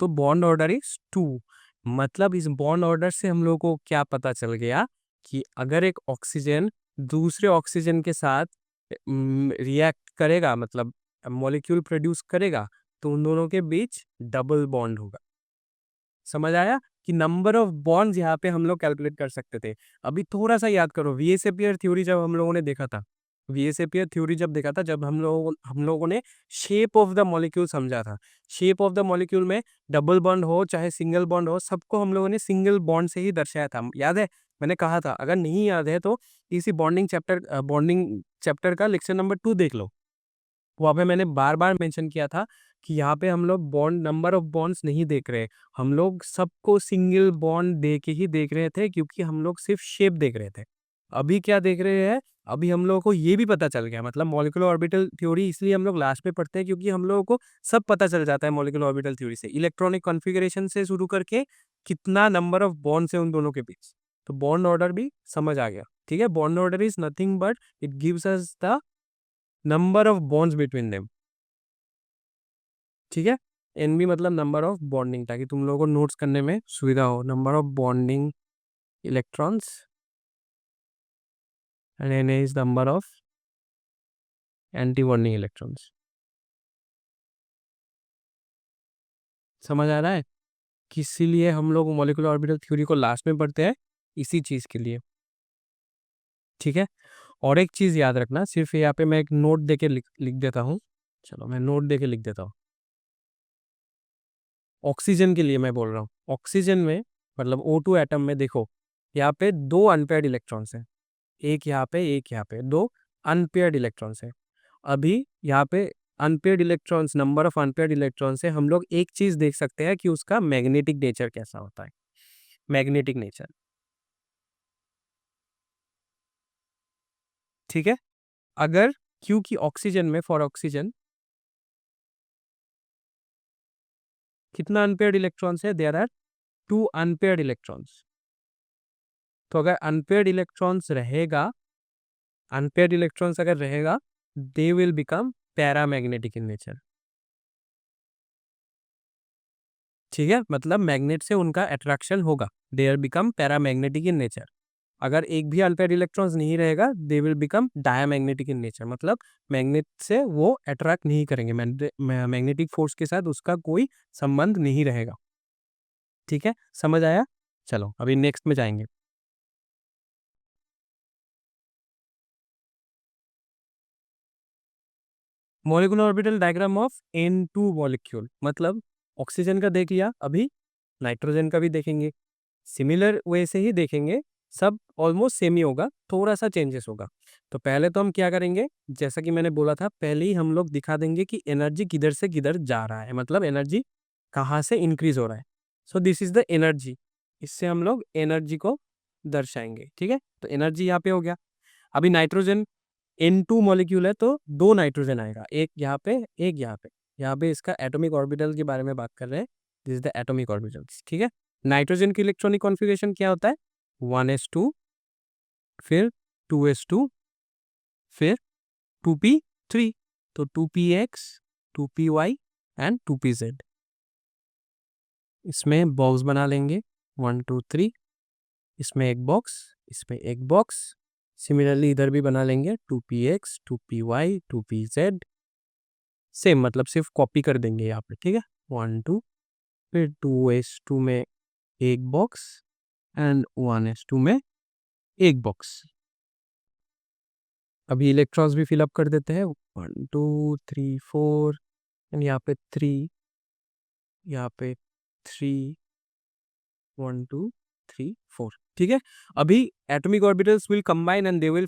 तो बॉन्ड ऑर्डर इज 2। मतलब इस बॉन्ड ऑर्डर से हम लोगों को क्या पता चल गया कि अगर एक ऑक्सीजन दूसरे ऑक्सीजन के साथ रिएक्ट करेगा, मतलब मॉलिक्यूल प्रोड्यूस करेगा, तो उन दोनों के बीच डबल बॉन्ड होगा। समझ आया कि नंबर ऑफ बॉन्ड्स यहाँ पे हम लोग कैलकुलेट कर सकते थे। अभी थोड़ा सा याद करो, वीएसएपीआर थ्योरी जब हम लोगों ने देखा था, वीएसएपीआर थ्योरी जब देखा था, जब हम लोगों ने शेप ऑफ द मॉलिक्यूल समझा था। शेप ऑफ द मॉलिक्यूल में डबल बॉन्ड हो चाहे सिंगल बॉन्ड हो, सबको हम लोगों ने सिंगल बॉन्ड से ही दर्शाया था। याद है, मैंने कहा था, अगर नहीं याद है तो इसी बॉन्डिंग चैप्टर का लेक्चर नंबर 2 देख लो। वहाँ पे मैंने बार बार मेंशन किया था कि यहाँ पे हम लोग बॉन्ड, नंबर ऑफ बॉन्ड्स नहीं देख रहे, हम लोग सबको सिंगल बॉन्ड दे के ही देख रहे थे, क्योंकि हम लोग सिर्फ शेप देख रहे थे। अभी क्या देख रहे हैं, अभी हम लोगों को ये भी पता चल गया, मतलब मॉलिक्यूलर ऑर्बिटल थ्योरी इसलिए हम लोग लास्ट में पढ़ते हैं क्योंकि हम लोगों को सब पता चल जाता है मॉलिक्यूलर ऑर्बिटल थ्योरी से, इलेक्ट्रॉनिक कॉन्फ़िगरेशन से शुरू करके कितना नंबर ऑफ बॉन्ड्स है उन दोनों के बीच, तो बॉन्ड ऑर्डर भी समझ आ गया। ठीक है, bond order is nothing but it gives us the number of bonds between them. ठीक है, एनबी मतलब नंबर ऑफ बॉन्डिंग, ताकि तुम लोगों को नोट्स करने में सुविधा हो, number of bonding electrons and N is number of anti bonding electrons. समझ आ रहा है कि इसीलिए हम लोग मॉलिक्यूलर ऑर्बिटल थ्योरी को लास्ट में पढ़ते हैं, इसी चीज के लिए। ठीक है, और एक चीज याद रखना, सिर्फ यहाँ पे मैं एक नोट देके लिख देता हूँ। चलो मैं नोट देके लिख देता हूँ। ऑक्सीजन के लिए मैं बोल रहा हूँ, ऑक्सीजन में मतलब O2 एटम में देखो, यहाँ पे दो अनपेयर्ड इलेक्ट्रॉन्स हैं, एक यहाँ पे एक यहाँ पे, दो अनपेयर्ड इलेक्ट्रॉन्स हैं। अभी यहाँ पे unpaired electrons, number of unpaired electrons है, हम लोग एक चीज देख सकते हैं कि उसका मैग्नेटिक नेचर कैसा होता है, मैग्नेटिक नेचर। ठीक है, अगर क्योंकि ऑक्सीजन में, फॉर ऑक्सीजन कितना अनपेयर्ड इलेक्ट्रॉन्स है, there are two unpaired electrons. तो अगर अनपेयर्ड इलेक्ट्रॉन्स रहेगा, अनपेयर्ड इलेक्ट्रॉन्स अगर रहेगा, they will become paramagnetic in nature. ठीक है, मतलब मैग्नेट से उनका अट्रैक्शन होगा, they are become paramagnetic in nature. अगर एक भी अनपेयर्ड इलेक्ट्रॉन्स नहीं रहेगा, they will become diamagnetic in nature, मतलब मैग्नेट से वो अट्रैक्ट नहीं करेंगे, मैग्नेटिक फोर्स के साथ उसका कोई संबंध नहीं रहेगा। ठीक है, समझ आया? चलो अभी नेक्स्ट में जाएंगे। Molecular orbital diagram of N2 molecule, मतलब ऑक्सीजन का देख लिया, अभी नाइट्रोजन का भी देखेंगे, सिमिलर वे से ही देखेंगे, सब ऑलमोस्ट सेम ही होगा, थोड़ा सा चेंजेस होगा। तो पहले तो हम क्या करेंगे, जैसा कि मैंने बोला था, पहले ही हम लोग दिखा देंगे कि एनर्जी किधर से किधर जा रहा है, मतलब एनर्जी कहाँ से इंक्रीज हो रहा है। So this is the energy, इससे हम लोग एनर्जी को दर्शाएंगे। ठीक है, तो एनर्जी यहाँ पे हो गया। अभी नाइट्रोजन N2 मॉलिक्यूल है, तो दो नाइट्रोजन आएगा, एक यहाँ पे एक यहाँ पे। यहाँ पे इसका एटॉमिक ऑर्बिटल के बारे में बात कर रहे हैं, this is the atomic orbital. ठीक है, नाइट्रोजन की इलेक्ट्रॉनिक कॉन्फ़िगरेशन क्या होता है, 1s2, फिर 2s2, फिर 2p3, तो 2px, 2py एंड 2pz। इसमें बॉक्स बना लेंगे, 1 2 3, इसमें एक बॉक्स, इसमें एक बॉक्स। सिमिलरली इधर भी बना लेंगे, 2px, 2py, 2pz, सेम, मतलब सिर्फ कॉपी कर देंगे यहाँ पे। ठीक है, 1 2, फिर 2s2 में एक बॉक्स एंड 1s2 में एक बॉक्स। अभी इलेक्ट्रॉन्स भी फिलअप कर देते हैं, 1 2 3 4 एंड यहाँ पे 3, यहाँ पे 3, 1 2 3 4। ठीक है, अभी atomic orbitals will combine and they will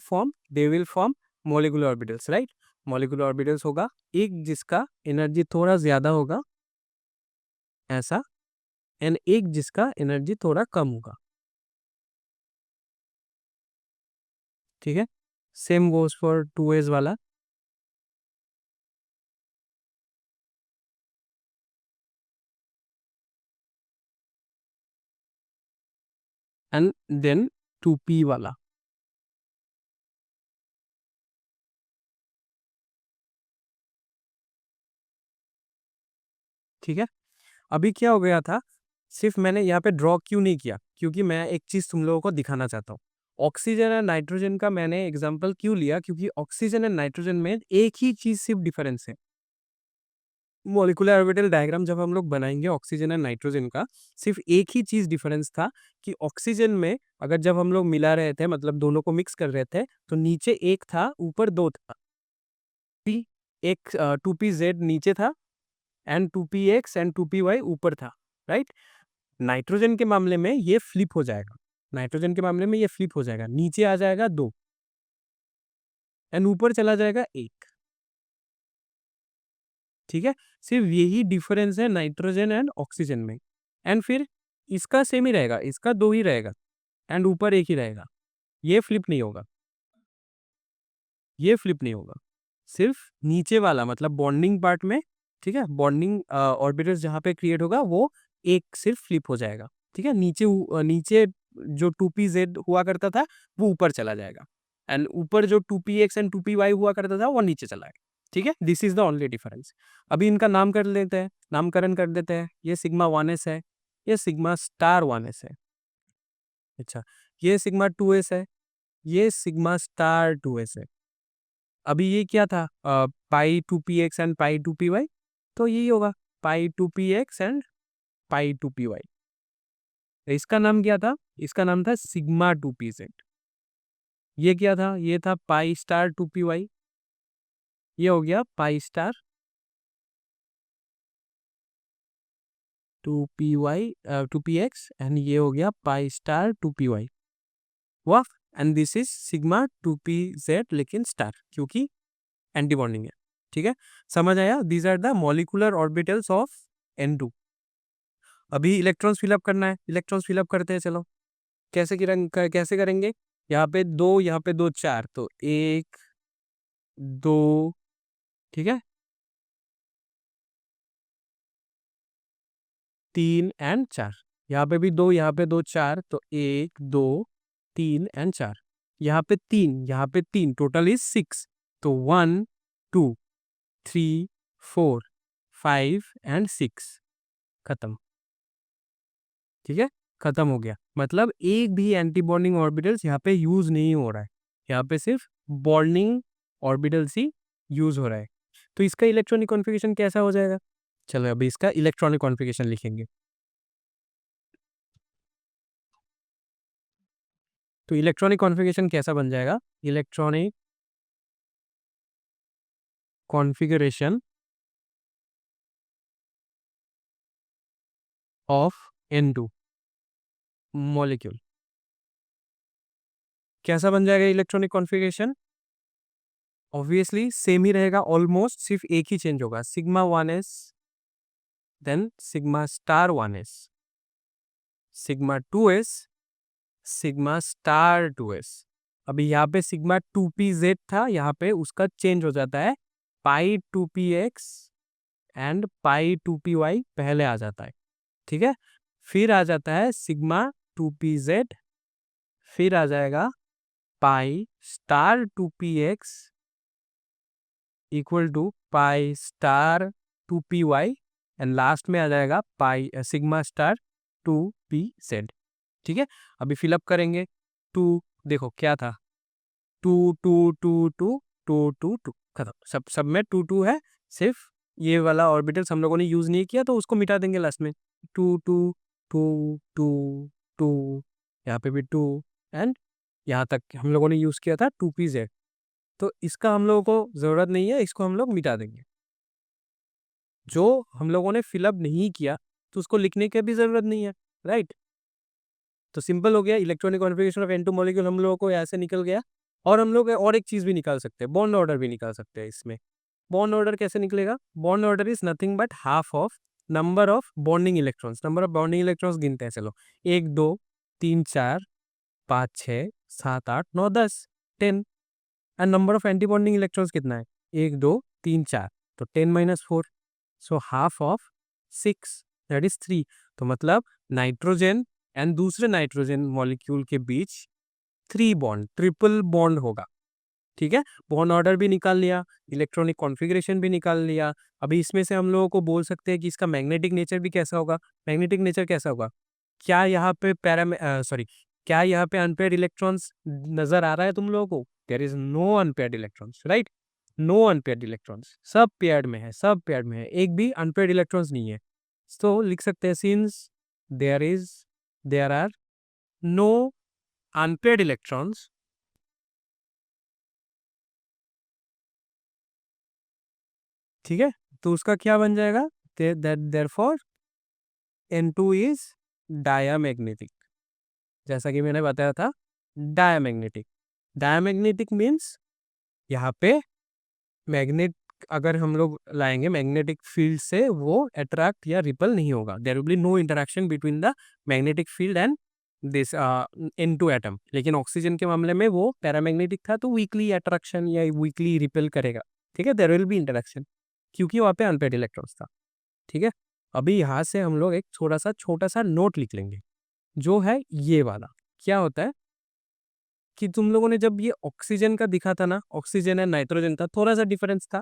form molecular orbitals, right. Molecular orbitals होगा एक जिसका एनर्जी थोड़ा ज्यादा होगा, ऐसा, एंड एक जिसका एनर्जी थोड़ा कम होगा। ठीक है, सेम गोज फॉर 2s वाला, एंड देन 2p वाला। ठीक है, अभी क्या हो गया था, सिर्फ मैंने यहाँ पे ड्रॉ क्यों नहीं किया, क्योंकि मैं एक चीज तुम लोगों को दिखाना चाहता हूँ। ऑक्सीजन एंड नाइट्रोजन का मैंने एग्जांपल क्यों लिया, क्योंकि ऑक्सीजन एंड नाइट्रोजन में एक ही चीज सिर्फ डिफरेंस है। मॉलिक्यूलर ऑर्बिटल डायग्राम जब हम लोग बनाएंगे ऑक्सीजन एंड नाइट्रोजन का, सिर्फ एक ही चीज डिफरेंस था कि ऑक्सीजन में अगर जब हम लोग मिला रहे थे, मतलब दोनों को मिक्स कर रहे थे, तो नीचे एक था, ऊपर दो था। पी, एक 2pz नीचे था एंड 2px एंड 2py ऊपर था, राइट। नाइट्रोजन के मामले में ये फ्लिप हो जाएगा, नाइट्रोजन के मामले में ये फ्लिप हो जाएगा, नीचे आ जाएगा दो एंड ऊपर चला जाएगा एक। ठीक है, सिर्फ यही डिफरेंस है नाइट्रोजन एंड ऑक्सीजन में, एंड फिर इसका सेम ही रहेगा, इसका दो ही रहेगा एंड ऊपर एक ही रहेगा, ये फ्लिप नहीं होगा। ये फ्लिप नहीं होगा, सिर्फ नीचे वाला मतलब बॉन्डिंग पार्ट में, ठीक है, बॉन्डिंग ऑर्बिटल्स जहाँ पे क्रिएट होगा वो एक सिर्फ फ्लिप हो जाएगा, ठीक है, नीचे जो 2pz हुआ करता था वो ऊपर चला जाएगा, एंड ऊपर जो 2px एंड 2py हुआ करता था वो नीचे चला जाएगा, ठीक है, this is the only difference. अभी इनका नाम कर लेते हैं, नामकरण कर देते हैं, ये सिग्मा 1s है, ये सिग्मा स्टार 1s है, अच्छा, ये सिग्मा 2s है, ये सिग्मा स्टार 2s है। अभी ये क्या था, पाई 2px एंड पाई 2py, तो यही होगा पाई 2px एंड पाई 2py। इसका नाम क्या था, इसका नाम था सिग्मा 2pz। ये क्या था, ये था पाई स्टार 2py, ये हो गया पाई स्टार 2py 2px, एंड ये हो गया पाई स्टार 2py। वाह, and this is sigma 2pz लेकिन स्टार, क्योंकि एंटी बॉन्डिंग है, ठीक है, समझ आया। These are the molecular orbitals of N2। अभी इलेक्ट्रॉन्स फिलअप करना है, इलेक्ट्रॉन्स फिलअप करते हैं, चलो कैसे करेंगे, यहाँ पे दो, यहाँ पे दो, चार, तो एक, दो, ठीक है, तीन एंड चार, यहाँ पे भी दो, यहाँ पे दो, चार, तो एक, दो, तीन एंड चार, यहाँ पे तीन, यहाँ पे तीन, टोटल इज 6, तो 1 2 3 4 5 एंड 6, खत्म, ठीक है, खत्म हो गया। मतलब एक भी एंटी बॉन्डिंग ऑर्बिटल्स यहाँ पे यूज नहीं हो रहा है, यहाँ पे सिर्फ बॉन्डिंग ऑर्बिटल्स ही यूज हो रहा है। तो इसका इलेक्ट्रॉनिक कॉन्फ़िगरेशन कैसा हो जाएगा, चलो अभी इसका इलेक्ट्रॉनिक कॉन्फ़िगरेशन लिखेंगे। तो इलेक्ट्रॉनिक कॉन्फ़िगरेशन कैसा बन जाएगा, electronic configuration of N2 molecule कैसा बन जाएगा इलेक्ट्रॉनिक कॉन्फ़िगरेशन, ऑब्वियसली सेम ही रहेगा ऑलमोस्ट, सिर्फ एक ही चेंज होगा, sigma 1s then sigma star 1s, sigma 2s, sigma star 2s। अभी यहाँ पे सिग्मा 2pz था, यहाँ पे उसका चेंज हो जाता है, पाई 2px एंड पाई 2py पहले आ जाता है, ठीक है, फिर आ जाता है सिग्मा 2pz, फिर आ जाएगा pi star 2px equal to pi star 2py, and last में आ जाएगा पाई सिग्मा स्टार 2pz, ठीक है। अभी फिलअप करेंगे, टू, देखो क्या था, two two two two two two two, खत्म, सब में टू टू है, सिर्फ ये वाला ऑर्बिटल्स हम लोगों ने यूज नहीं किया तो उसको मिटा देंगे लास्ट में, two two two two two, यहाँ पे भी टू, एंड यहाँ तक हम लोगों ने यूज किया था 2pz, तो इसका हम लोगों को जरूरत नहीं है, इसको हम लोग मिटा देंगे। जो हम लोगों ने फिलअप नहीं किया तो उसको लिखने की भी जरूरत नहीं है, राइट। तो सिंपल हो गया, electronic configuration of N2 molecule हम लोगों को ऐसे निकल गया। और हम लोग और एक चीज भी निकाल सकते हैं, बॉन्ड ऑर्डर भी निकाल सकते हैं इसमें। बॉन्ड ऑर्डर कैसे निकलेगा, bond order is nothing but half of number of bonding electrons, number of bonding electrons गिनते हैं, चलो, एक, दो, तीन, चार, पाँच, छः, सात, आठ, नौ, 10, 10, and number of anti bonding electrons कितना है, एक, दो, तीन, चार, तो 10 - 4, so half of 6, that is 3। तो मतलब नाइट्रोजन एंड दूसरे नाइट्रोजन मॉलिक्यूल के बीच 3 बॉन्ड, ट्रिपल बॉन्ड होगा, ठीक है। बॉन्ड ऑर्डर भी निकाल लिया, इलेक्ट्रॉनिक कॉन्फ़िगरेशन भी निकाल लिया। अभी इसमें से हम लोगों को बोल सकते हैं कि इसका मैग्नेटिक नेचर भी कैसा होगा, मैग्नेटिक नेचर कैसा होगा, क्या यहाँ पे क्या यहाँ पे अनपेयर्ड इलेक्ट्रॉन्स नजर आ रहा है तुम लोगों को, there is no unpaired electrons, right, no unpaired electrons, सब पेयर्ड में है, सब पेयर्ड में है, एक भी अनपेयर्ड इलेक्ट्रॉन्स नहीं है। तो लिख सकते हैं since there are no unpaired electrons, ठीक है, तो उसका क्या बन जाएगा, देयरफॉर N2 इज डायामैग्नेटिक, जैसा कि मैंने बताया था, डायामैग्नेटिक। डायामैग्नेटिक मीन्स यहाँ पे मैग्नेट अगर हम लोग लाएंगे मैग्नेटिक फील्ड से, वो अट्रैक्ट या रिपल नहीं होगा, there will be no interaction between the magnetic field and this into atom, लेकिन ऑक्सीजन के मामले में वो पैरामैग्नेटिक था तो वीकली अट्रैक्शन या वीकली रिपेल करेगा, ठीक है, देयर विल बी इंटरेक्शन, क्योंकि वहाँ पे अनपेड इलेक्ट्रॉन्स था, ठीक है। अभी यहाँ से हम लोग एक थोड़ा सा छोटा सा नोट लिख लेंगे, जो है ये वाला। क्या होता है कि तुम लोगों ने जब ये ऑक्सीजन का दिखा था ना, ऑक्सीजन एंड नाइट्रोजन था, थोड़ा सा डिफरेंस था,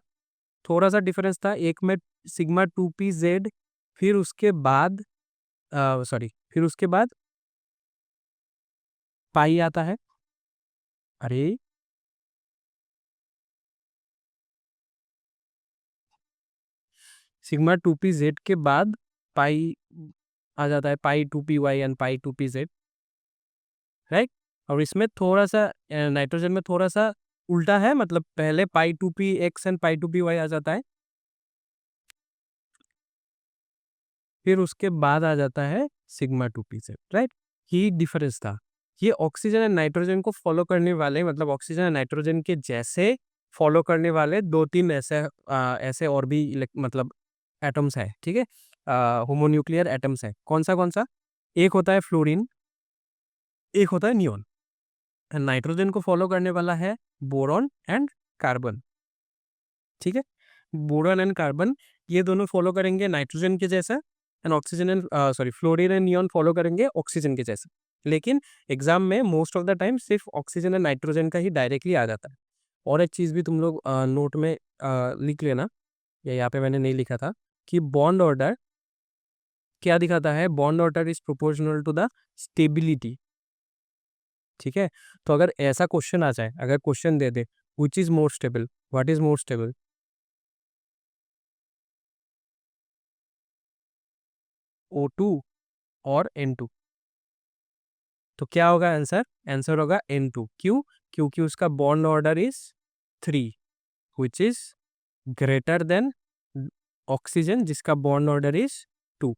थोड़ा सा डिफरेंस था। एक में सिग्मा 2p z, फिर उसके बाद सॉरी, फिर उसके बाद पाई आता है। अरे सिग्मा 2p z के बाद पाई आ जाता है, पाई 2p y and pi 2p z, right. और इसमें थोड़ा सा नाइट्रोजन में थोड़ा सा उल्टा है, मतलब पहले पाई 2px एंड पाई 2py आ जाता है, फिर उसके बाद आ जाता है सिग्मा 2p z, राइट। ये डिफरेंस था। ये ऑक्सीजन एंड नाइट्रोजन को फॉलो करने वाले, मतलब ऑक्सीजन एंड नाइट्रोजन के जैसे फॉलो करने वाले दो तीन ऐसे और भी मतलब एटम्स है, ठीक है, होमोन्यूक्लियर एटम्स है। कौन सा? एक होता है फ्लोरीन, एक होता है नियोन। नाइट्रोजन को फॉलो करने वाला है बोरॉन एंड कार्बन, ठीक है। बोरॉन एंड कार्बन ये दोनों फॉलो करेंगे नाइट्रोजन के जैसा, and oxygen and sorry fluorine and neon follow करेंगे ऑक्सीजन के जैसा। लेकिन एग्जाम में मोस्ट ऑफ द टाइम सिर्फ ऑक्सीजन एंड नाइट्रोजन का ही डायरेक्टली आ जाता है। और एक चीज़ भी तुम लोग नोट में लिख लेना, या यहाँ पे मैंने नहीं लिखा था, कि बॉन्ड ऑर्डर क्या दिखाता है, bond order is proportional to the stability, ठीक है। तो अगर ऐसा क्वेश्चन आ जाए, अगर क्वेश्चन दे दे which is more stable, what is more stable, O2 और N2, तो क्या होगा आंसर? आंसर होगा N2। क्यों? क्योंकि उसका bond order is 3, which is greater than oxygen जिसका बॉन्ड ऑर्डर इज 2,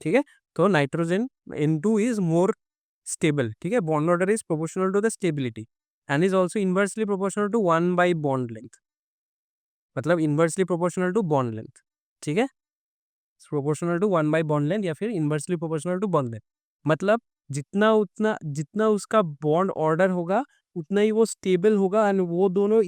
ठीक है। तो nitrogen N2 is more stable, ठीक है, bond order is proportional to the stability and is also inversely proportional to 1/बॉन्ड लेंथ, मतलब inversely proportional to bond length, ठीक है, प्रोपोर्शनल टू 1/बॉन्ड लेंथ या फिर inversely proportional to bond length. मतलब जितना उसका बॉन्ड ऑर्डर होगा उतना ही वो स्टेबल होगा, एंड वो दोनों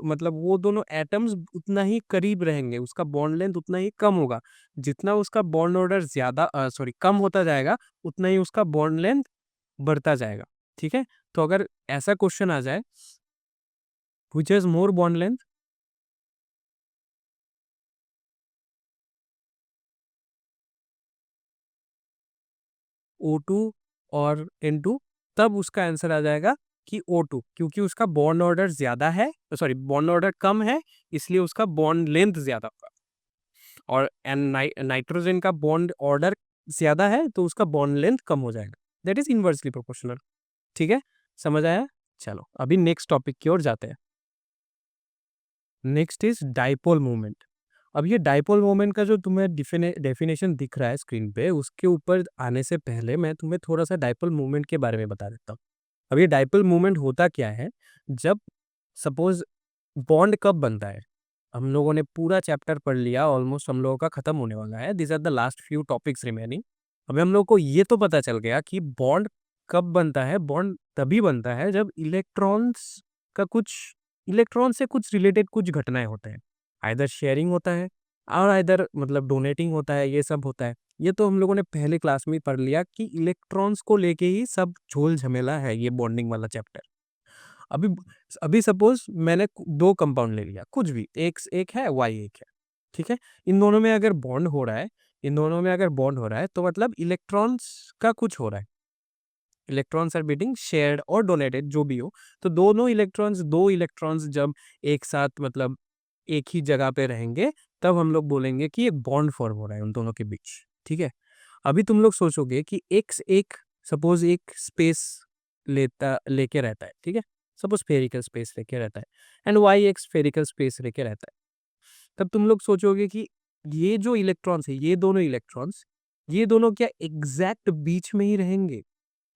मतलब वो दोनों एटम्स उतना ही करीब रहेंगे, उसका बॉन्ड लेंथ उतना ही कम होगा। जितना उसका बॉन्ड ऑर्डर ज्यादा सॉरी कम होता जाएगा, उतना ही उसका बॉन्ड लेंथ बढ़ता जाएगा, ठीक है। तो अगर ऐसा क्वेश्चन आ जाए which has more bond length, O2 और N2, तब उसका आंसर आ जाएगा कि O2, क्योंकि उसका बॉन्ड ऑर्डर ज्यादा है, सॉरी बॉन्ड ऑर्डर कम है, इसलिए उसका बॉन्ड लेंथ ज्यादा होगा। और नाइट्रोजन का बॉन्ड ऑर्डर ज्यादा है तो उसका बॉन्ड लेंथ कम हो जाएगा, दैट इज इनवर्सली प्रोपोर्शनल, ठीक है। समझ आया? चलो अभी नेक्स्ट टॉपिक की ओर जाते हैं। Next is dipole moment. अब ये डाइपोल मोमेंट का जो तुम्हें डेफिनेशन दिख रहा है स्क्रीन पे, उसके ऊपर आने से पहले मैं तुम्हें थोड़ा सा डाइपोल मोमेंट के बारे में बता देता हूँ। अब ये डाइपोल मोमेंट होता क्या है, जब सपोज बॉन्ड कब बनता है, हम लोगों ने पूरा चैप्टर पढ़ लिया, ऑलमोस्ट हम लोगों का खत्म होने वाला है, this are the last few topics remaining. अभी हम लोग को ये तो पता चल गया कि बॉन्ड कब बनता है। बॉन्ड तभी बनता है जब इलेक्ट्रॉन से कुछ रिलेटेड कुछ घटनाएं होते हैं, आइदर शेयरिंग होता है और आइदर मतलब डोनेटिंग होता है, ये सब होता है। ये तो हम लोगों ने पहले क्लास में पढ़ लिया कि इलेक्ट्रॉन्स को लेके ही सब झोल झमेला है ये बॉन्डिंग वाला चैप्टर। अभी अभी सपोज मैंने दो कंपाउंड ले लिया, कुछ भी, एक है वाई एक है, ठीक है। इन दोनों में अगर बॉन्ड हो रहा है, इन दोनों में अगर बॉन्ड हो रहा है तो मतलब इलेक्ट्रॉन्स का कुछ हो रहा है, इलेक्ट्रॉन्स आर बीटिंग शेयर्ड और डोनेटेड, जो भी हो। तो दो इलेक्ट्रॉन्स जब एक साथ मतलब एक ही जगह पे रहेंगे, तब हम लोग बोलेंगे कि एक बॉन्ड फॉर्म हो रहा है उन दोनों के बीच, ठीक है। अभी तुम लोग सोचोगे कि एक्स एक सपोज एक स्पेस लेके रहता है, ठीक है, सपोज स्फेरिकल स्पेस लेके रहता है, एंड वाई एक स्फेरिकल स्पेस लेके रहता है। तब तुम लोग सोचोगे कि ये जो इलेक्ट्रॉन्स है, ये दोनों क्या एग्जैक्ट बीच में ही रहेंगे,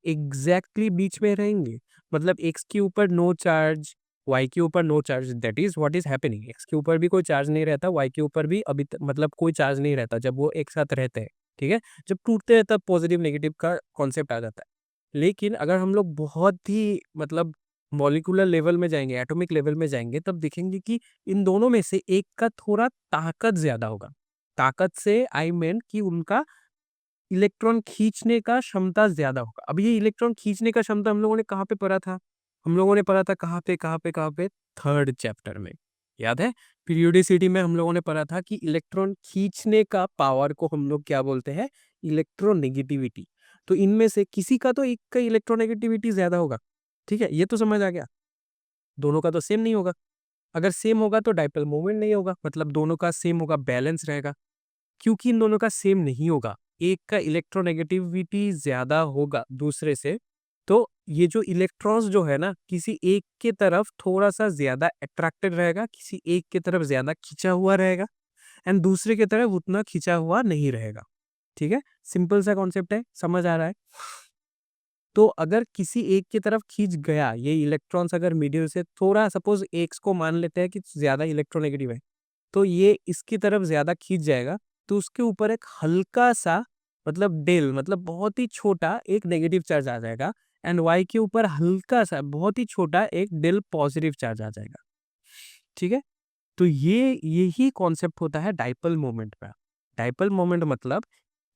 एग्जैक्टली बीच में रहेंगे, मतलब एक्स के ऊपर नो चार्ज, वाई के ऊपर no charge, that is what is happening. X के ऊपर भी कोई चार्ज नहीं रहता, वाई के ऊपर भी मतलब कोई चार्ज नहीं रहता जब वो एक साथ रहते हैं, ठीक है। जब टूटते हैं तब पॉजिटिव नेगेटिव का कॉन्सेप्ट आ जाता है। लेकिन अगर हम लोग बहुत ही मतलब मॉलिक्यूलर लेवल में जाएंगे, एटॉमिक लेवल में जाएंगे, तब देखेंगे कि इन दोनों में से एक का थोड़ा ताकत ज्यादा होगा। ताकत से आई मीन कि उनका इलेक्ट्रॉन खींचने का क्षमता ज्यादा होगा। अब ये इलेक्ट्रॉन खींचने का क्षमता हम लोगों ने कहाँ पे पढ़ा था? हम लोगों ने पढ़ा था कहाँ पे? थर्ड चैप्टर में, याद है? पीरियोडिसिटी में हम लोगों ने पढ़ा था कि इलेक्ट्रॉन खींचने का पावर को हम लोग क्या बोलते हैं? इलेक्ट्रोनेगेटिविटी। तो इनमें से किसी का तो एक का इलेक्ट्रोनेगेटिविटी ज्यादा होगा। ठीक है, ये तो समझ आ गया। दोनों का तो सेम नहीं होगा। अगर सेम होगा तो डाइपोल मोमेंट नहीं होगा, मतलब दोनों का सेम होगा, बैलेंस रहेगा। क्योंकि इन दोनों का सेम नहीं होगा, एक का इलेक्ट्रोनेगेटिविटी ज्यादा होगा दूसरे से, तो ये जो इलेक्ट्रॉन्स जो है ना, किसी एक के तरफ थोड़ा सा ज्यादा अट्रैक्टेड रहेगा, किसी एक के तरफ ज्यादा खिंचा हुआ रहेगा, एंड दूसरे की तरफ उतना खिंचा हुआ नहीं रहेगा। ठीक है, सिंपल सा कॉन्सेप्ट है, समझ आ रहा है? तो अगर किसी एक की तरफ खींच गया ये इलेक्ट्रॉन्स, अगर मिडिल से थोड़ा, सपोज एक्स को मान लेते हैं कि ज्यादा इलेक्ट्रोनेगेटिव है, तो ये इसकी तरफ ज्यादा खींच जाएगा, तो उसके ऊपर एक हल्का सा, मतलब डेल, मतलब बहुत ही छोटा एक नेगेटिव चार्ज आ जाएगा, एंड वाई के ऊपर हल्का सा बहुत ही छोटा एक डेल पॉजिटिव चार्ज आ जाएगा। ठीक है, तो ये यही कॉन्सेप्ट होता है डाइपोल मोमेंट का। डाइपोल मोमेंट मतलब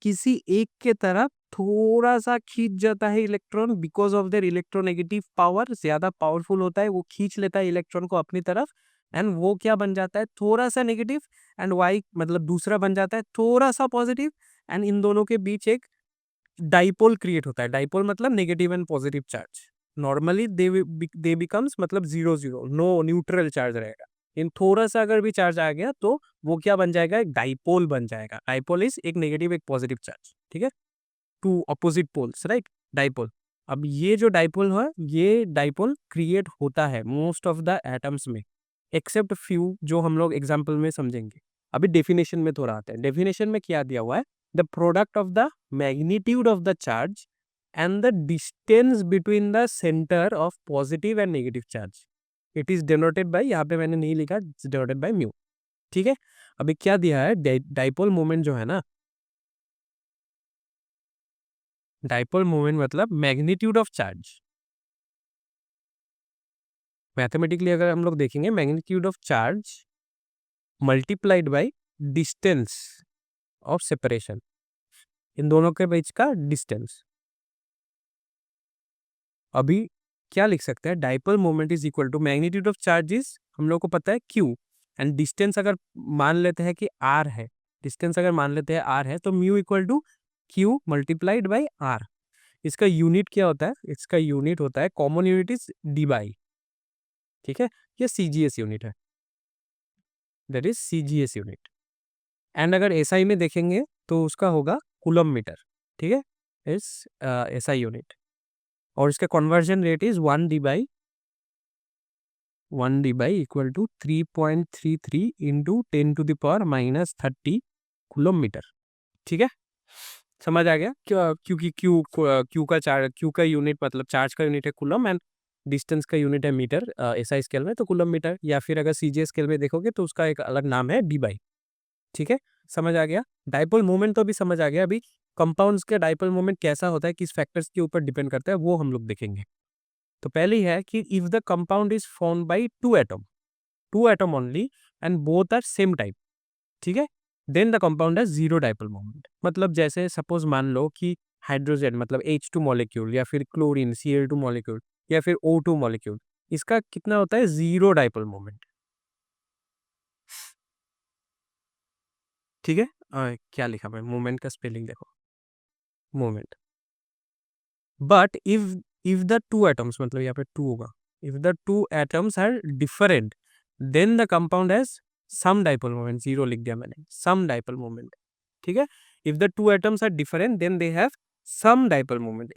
किसी एक के तरफ थोड़ा सा खींच जाता है electron, because of their electronegative power ज्यादा पावरफुल होता है, वो खींच लेता है इलेक्ट्रॉन को अपनी तरफ, एंड वो क्या बन जाता है? थोड़ा सा नेगेटिव, एंड वाई मतलब दूसरा बन जाता है थोड़ा सा पॉजिटिव, एंड इन दोनों के बीच एक डाइपोल क्रिएट होता है। डाइपोल मतलब negative and positive charge. Normally they becomes मतलब 0 0, नो न्यूट्रल चार्ज रहेगा। इन थोड़ा सा अगर भी चार्ज आ गया तो वो क्या बन जाएगा? एक डाइपोल बन जाएगा। डाइपोल इज एक नेगेटिव एक पॉजिटिव चार्ज। ठीक है, two opposite poles, right? Dipole. अब ये जो डाइपोल है, ये डाइपोल क्रिएट होता है मोस्ट ऑफ द एटम्स में, एक्सेप्ट फ्यू जो हम लोग एग्जाम्पल में समझेंगे। अभी डेफिनेशन में थोड़ा आते हैं। डेफिनेशन में क्या दिया हुआ है? The product of the magnitude of the charge and the distance between the centre of positive and negative charge, it is denoted by, यहाँ पे मैंने नहीं लिखा, डिनोटेड बाय म्यू। ठीक है, अभी क्या दिया है? डाइपोल मोमेंट जो है ना, डाइपोल मोमेंट मतलब मैग्नीट्यूड ऑफ चार्ज। मैथमेटिकली अगर हम लोग देखेंगे, magnitude of charge multiplied by distance of separation, इन दोनों के बीच का डिस्टेंस। अभी क्या लिख सकते हैं? Dipole moment is equal to magnitude of charge is, हम लोग को पता है क्यू, एंड डिस्टेंस अगर मान लेते हैं कि आर है, डिस्टेंस अगर मान लेते हैं आर है, तो mu equal to Q multiplied by R. इसका यूनिट क्या होता है? इसका यूनिट होता है, common unit is Debye. ठीक है, ये सीजीएस यूनिट है, that is CGS unit. And अगर एसआई में देखेंगे तो उसका होगा कूलम मीटर। ठीक है, इस एसआई यूनिट, और इसका conversion rate is 1 Debye equal to 3.33 into 10⁻³ coulomb metre. ठीक है, समझ आ गया? क्योंकि क्यू का यूनिट मतलब चार्ज का यूनिट है कूलम, एंड डिस्टेंस का यूनिट है मीटर एसआई स्केल में, तो कूलम मीटर, या फिर अगर सीजीएस स्केल में देखोगे तो उसका एक अलग नाम है डी बाई। ठीक है, समझ आ गया? डाइपोल मोमेंट तो अभी समझ आ गया। अभी कंपाउंड्स का डाइपोल मोमेंट कैसा होता है, किस फैक्टर्स के ऊपर डिपेंड करता है, वो हम लोग देखेंगे। तो पहली है कि if the compound is form by two atom only and both are same type, ठीक है, then the compound has zero dipole moment. मतलब जैसे सपोज मान लो कि हाइड्रोजन मतलब H2 मॉलिक्यूल, या फिर क्लोरीन Cl2 मॉलिक्यूल, या फिर O2 मॉलिक्यूल, इसका कितना होता है? Zero dipole moment. ठीक है, क्या लिखा मैं? मोमेंट का स्पेलिंग देखो, moment. But if the two atoms, मतलब यहाँ पे टू होगा, if the two atoms are different, then the compound has some dipole moment. Zero लिख दिया मैंने, सम डाइपोल मोमेंट। ठीक है, if the two atoms are different then they have some dipole moment.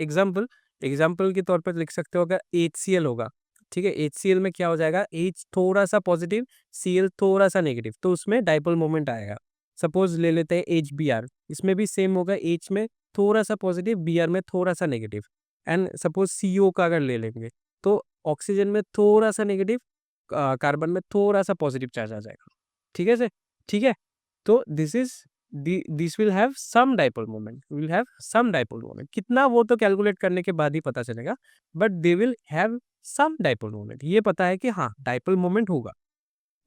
Example के तौर पर लिख सकते हो, अगर HCl होगा, ठीक है, HCl में क्या हो जाएगा? H थोड़ा सा पॉजिटिव, Cl थोड़ा सा नेगेटिव, तो उसमें डाइपोल मोमेंट आएगा। सपोज ले लेते हैं HBr, इसमें भी सेम होगा, H में थोड़ा सा पॉजिटिव, Br में थोड़ा सा नेगेटिव। एंड सपोज CO का अगर ले लेंगे, तो ऑक्सीजन में थोड़ा सा नेगेटिव, कार्बन में थोड़ा सा पॉजिटिव चार्ज आ जाएगा। ठीक है सर? ठीक है, तो this is this will have some dipole moment, will have some dipole moment. कितना वो तो कैलकुलेट करने के बाद ही पता चलेगा, but they will have some dipole moment, ये पता है कि हाँ डाइपोल मोमेंट होगा।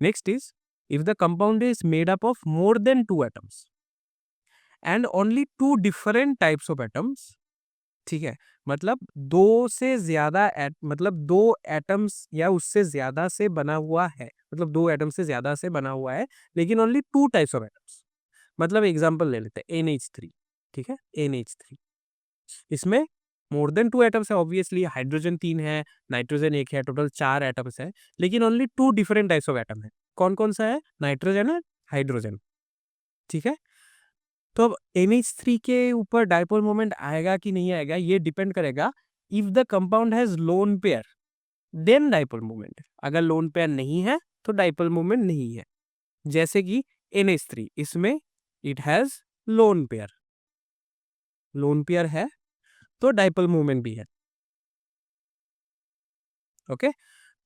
Next is if the compound is made up of more than 2 atoms and only 2 different types of atoms, ठीक है, मतलब दो से ज्यादा मतलब दो एटम्स या उससे ज्यादा से बना हुआ है, मतलब दो एटम से ज्यादा से बना हुआ है, लेकिन ओनली 2 टाइप्स ऑफ एटम्स। मतलब एग्जांपल ले लेते हैं NH3, ठीक है, NH3, इसमें मोर देन 2 एटम्स है, ऑब्वियसली हाइड्रोजन 3 है, नाइट्रोजन 1 है, टोटल 4 एटम्स है, लेकिन only 2 different types of atom है। कौन कौन सा है? नाइट्रोजन है, हाइड्रोजन, ठीक है। तो अब NH3 के ऊपर डाइपोल मोमेंट आएगा कि नहीं आएगा, ये डिपेंड करेगा if the compound has lone pair then dipole moment. अगर लोन पेयर नहीं है तो डाइपोल मोमेंट नहीं है। जैसे कि NH3, इसमें it has lone pair, lone pair है तो डाइपोल मोमेंट भी है। ओके,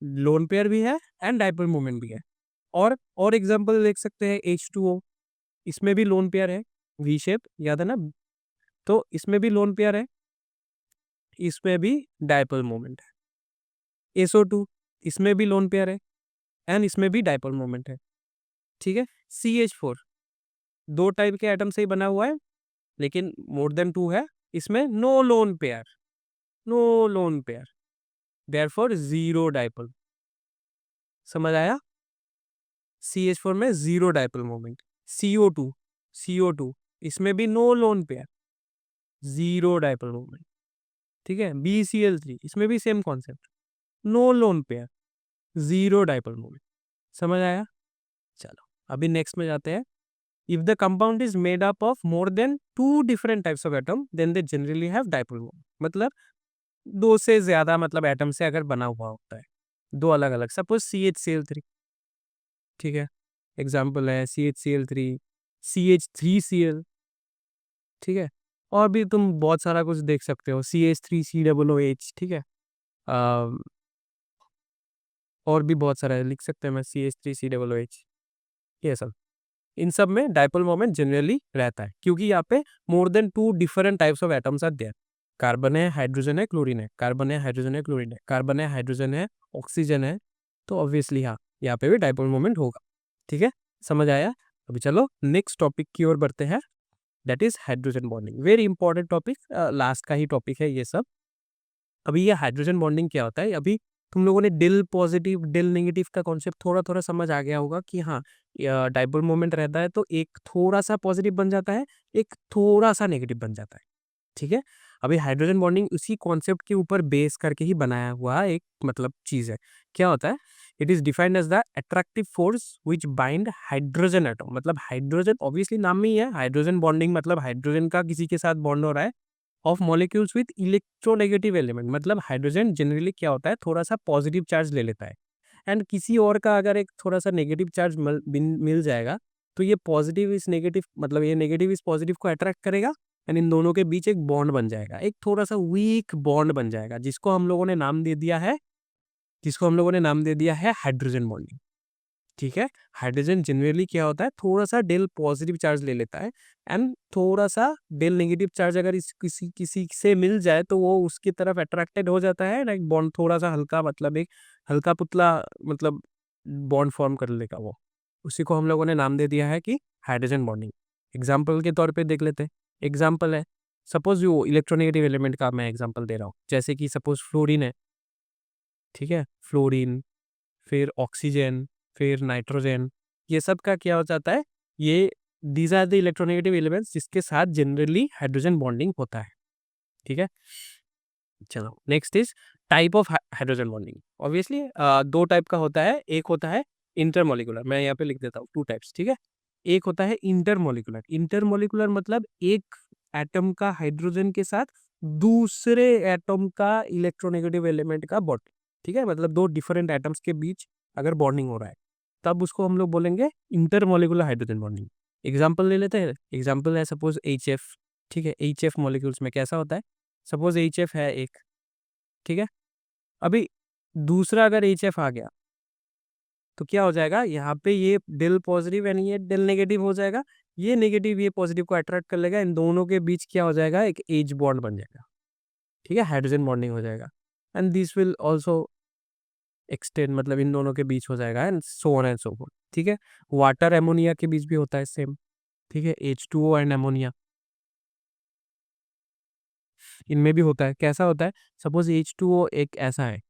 लोन पेयर भी है एंड डाइपोल मोमेंट भी है। और एग्जांपल देख सकते हैं H2O, इसमें भी लोन पेयर है, वी शेप, याद है ना, तो इसमें भी लोन पेयर है, इसमें भी डाइपोल मोमेंट है। SO2, इसमें भी लोन पेयर है एंड इसमें भी डाइपोल मोमेंट है, ठीक है। CH4, दो टाइप के एटम से ही बना हुआ है, लेकिन मोर देन 2 है, इसमें no lone pair, no lone pair, therefore zero dipole. समझ आया? CH4 में zero dipole moment. CO2, CO2, इसमें भी no lone pair, zero dipole moment, ठीक है। BCl3, इसमें भी same concept, no lone pair, zero dipole moment. समझ आया? चलो अभी नेक्स्ट में जाते हैं। If the compound is made up of more than 2 different types of atom then they generally have dipole moment. मतलब दो से ज्यादा, मतलब एटम से अगर बना हुआ होता है, दो अलग अलग, सपोज CHCl3, ठीक है, एग्जाम्पल है CHCl3, CH3Cl, ठीक है। और भी तुम बहुत सारा कुछ देख सकते हो, CH3COOH, ठीक है। अम, और भी बहुत सारा लिख सकते हैं, मैं CH3COOH, ये सब, इन सब में डाइपोल मोमेंट जनरली रहता है, क्योंकि यहाँ पे more than 2 different types of atoms are there. Carbon है, हाइड्रोजन है, क्लोरीन है, कार्बन है, हाइड्रोजन है, क्लोरीन है, कार्बन है, हाइड्रोजन है, ऑक्सीजन है, तो ऑब्वियसली हाँ यहाँ पे भी डाइपोल मोमेंट होगा, ठीक है। समझ आया? अभी चलो नेक्स्ट टॉपिक की ओर बढ़ते हैं, that is hydrogen bonding. Very important topic, last का ही टॉपिक है ये सब। अभी ये हाइड्रोजन बॉन्डिंग क्या होता है, अभी तुम लोगों ने डिल पॉजिटिव डिल नेगेटिव का कॉन्सेप्ट थोड़ा थोड़ा समझ आ गया होगा कि हाँ डाइपोल मोमेंट रहता है तो एक थोड़ा सा पॉजिटिव बन जाता है, एक थोड़ा सा नेगेटिव बन जाता है, ठीक है। अभी हाइड्रोजन बॉन्डिंग उसी कॉन्सेप्ट के ऊपर बेस करके ही बनाया हुआ एक मतलब चीज है। क्या होता है? It is defined as the attractive force which bind hydrogen atom. मतलब हाइड्रोजन, ऑब्वियसली नाम में ही है हाइड्रोजन बॉन्डिंग, मतलब हाइड्रोजन का किसी के साथ बॉन्ड हो रहा है, of molecules with electronegative element. मतलब हाइड्रोजन जनरली क्या होता है, थोड़ा सा पॉजिटिव चार्ज ले लेता है, एंड किसी और का अगर एक थोड़ा सा नेगेटिव चार्ज मिल जाएगा, तो ये पॉजिटिव इस नेगेटिव, मतलब ये नेगेटिव इस पॉजिटिव को अट्रैक्ट करेगा, एंड इन दोनों के बीच एक बॉन्ड बन जाएगा, एक थोड़ा सा वीक बॉन्ड बन जाएगा, जिसको हम लोगों ने नाम दे दिया है, हाइड्रोजन बॉन्डिंग, ठीक है। हाइड्रोजन जनरली क्या होता है, थोड़ा सा डेल पॉजिटिव चार्ज ले लेता है, एंड थोड़ा सा डेल नेगेटिव चार्ज अगर इस किसी किसी से मिल जाए तो वो उसकी तरफ अट्रैक्टेड हो जाता है, लाइक बॉन्ड थोड़ा सा हल्का, मतलब एक हल्का पुतला, मतलब बॉन्ड फॉर्म कर लेगा वो, उसी को हम लोगों ने नाम दे दिया है कि हाइड्रोजन बॉन्डिंग। एग्जाम्पल के तौर पे देख लेते हैं, एग्जाम्पल है, सपोज वो इलेक्ट्रोनेगेटिव एलिमेंट का मैं एग्जाम्पल दे रहा हूँ, जैसे कि सपोज फ्लोरीन है, ठीक है, फ्लोरीन, फिर ऑक्सीजन, फिर नाइट्रोजन, ये सब का क्या हो जाता है, ये these are the electronegative elements जिसके साथ जनरली हाइड्रोजन बॉन्डिंग होता है, ठीक है। चलो next is type of hydrogen bonding. Obviously दो टाइप का होता है, एक होता है इंटरमोलिकुलर, मैं यहाँ पे लिख देता हूँ 2 टाइप्स, ठीक है। एक होता है इंटरमोलिकुलर, इंटरमोलिकुलर मतलब एक एटम का हाइड्रोजन के साथ दूसरे एटम का इलेक्ट्रोनेगेटिव एलिमेंट का बॉन्ड, ठीक है, मतलब दो डिफरेंट एटम्स के बीच अगर बॉन्डिंग हो रहा है, तब उसको हम लोग बोलेंगे इंटरमोलिकुलर हाइड्रोजन बॉन्डिंग। एग्जाम्पल ले लेते हैं, एग्जाम्पल है सपोज HF, ठीक है। HF मॉलिक्यूल्स में कैसा होता है, सपोज HF है एक, ठीक है। अभी दूसरा अगर HF आ गया तो क्या हो जाएगा, यहाँ पे ये डेल पॉजिटिव यानी ये डेल नेगेटिव हो जाएगा, ये नेगेटिव ये पॉजिटिव को अट्रैक्ट कर लेगा, इन दोनों के बीच क्या हो जाएगा, एक एज बॉन्ड बन जाएगा, ठीक है, हाइड्रोजन बॉन्डिंग हो जाएगा। And this will also extend, मतलब इन दोनों के बीच हो जाएगा, and so on and so fourth, ठीक है। वाटर एमोनिया के बीच भी होता है सेम, ठीक है, H2O एंड एमोनिया, इनमें भी होता है। कैसा होता है, सपोज H2O एक ऐसा है,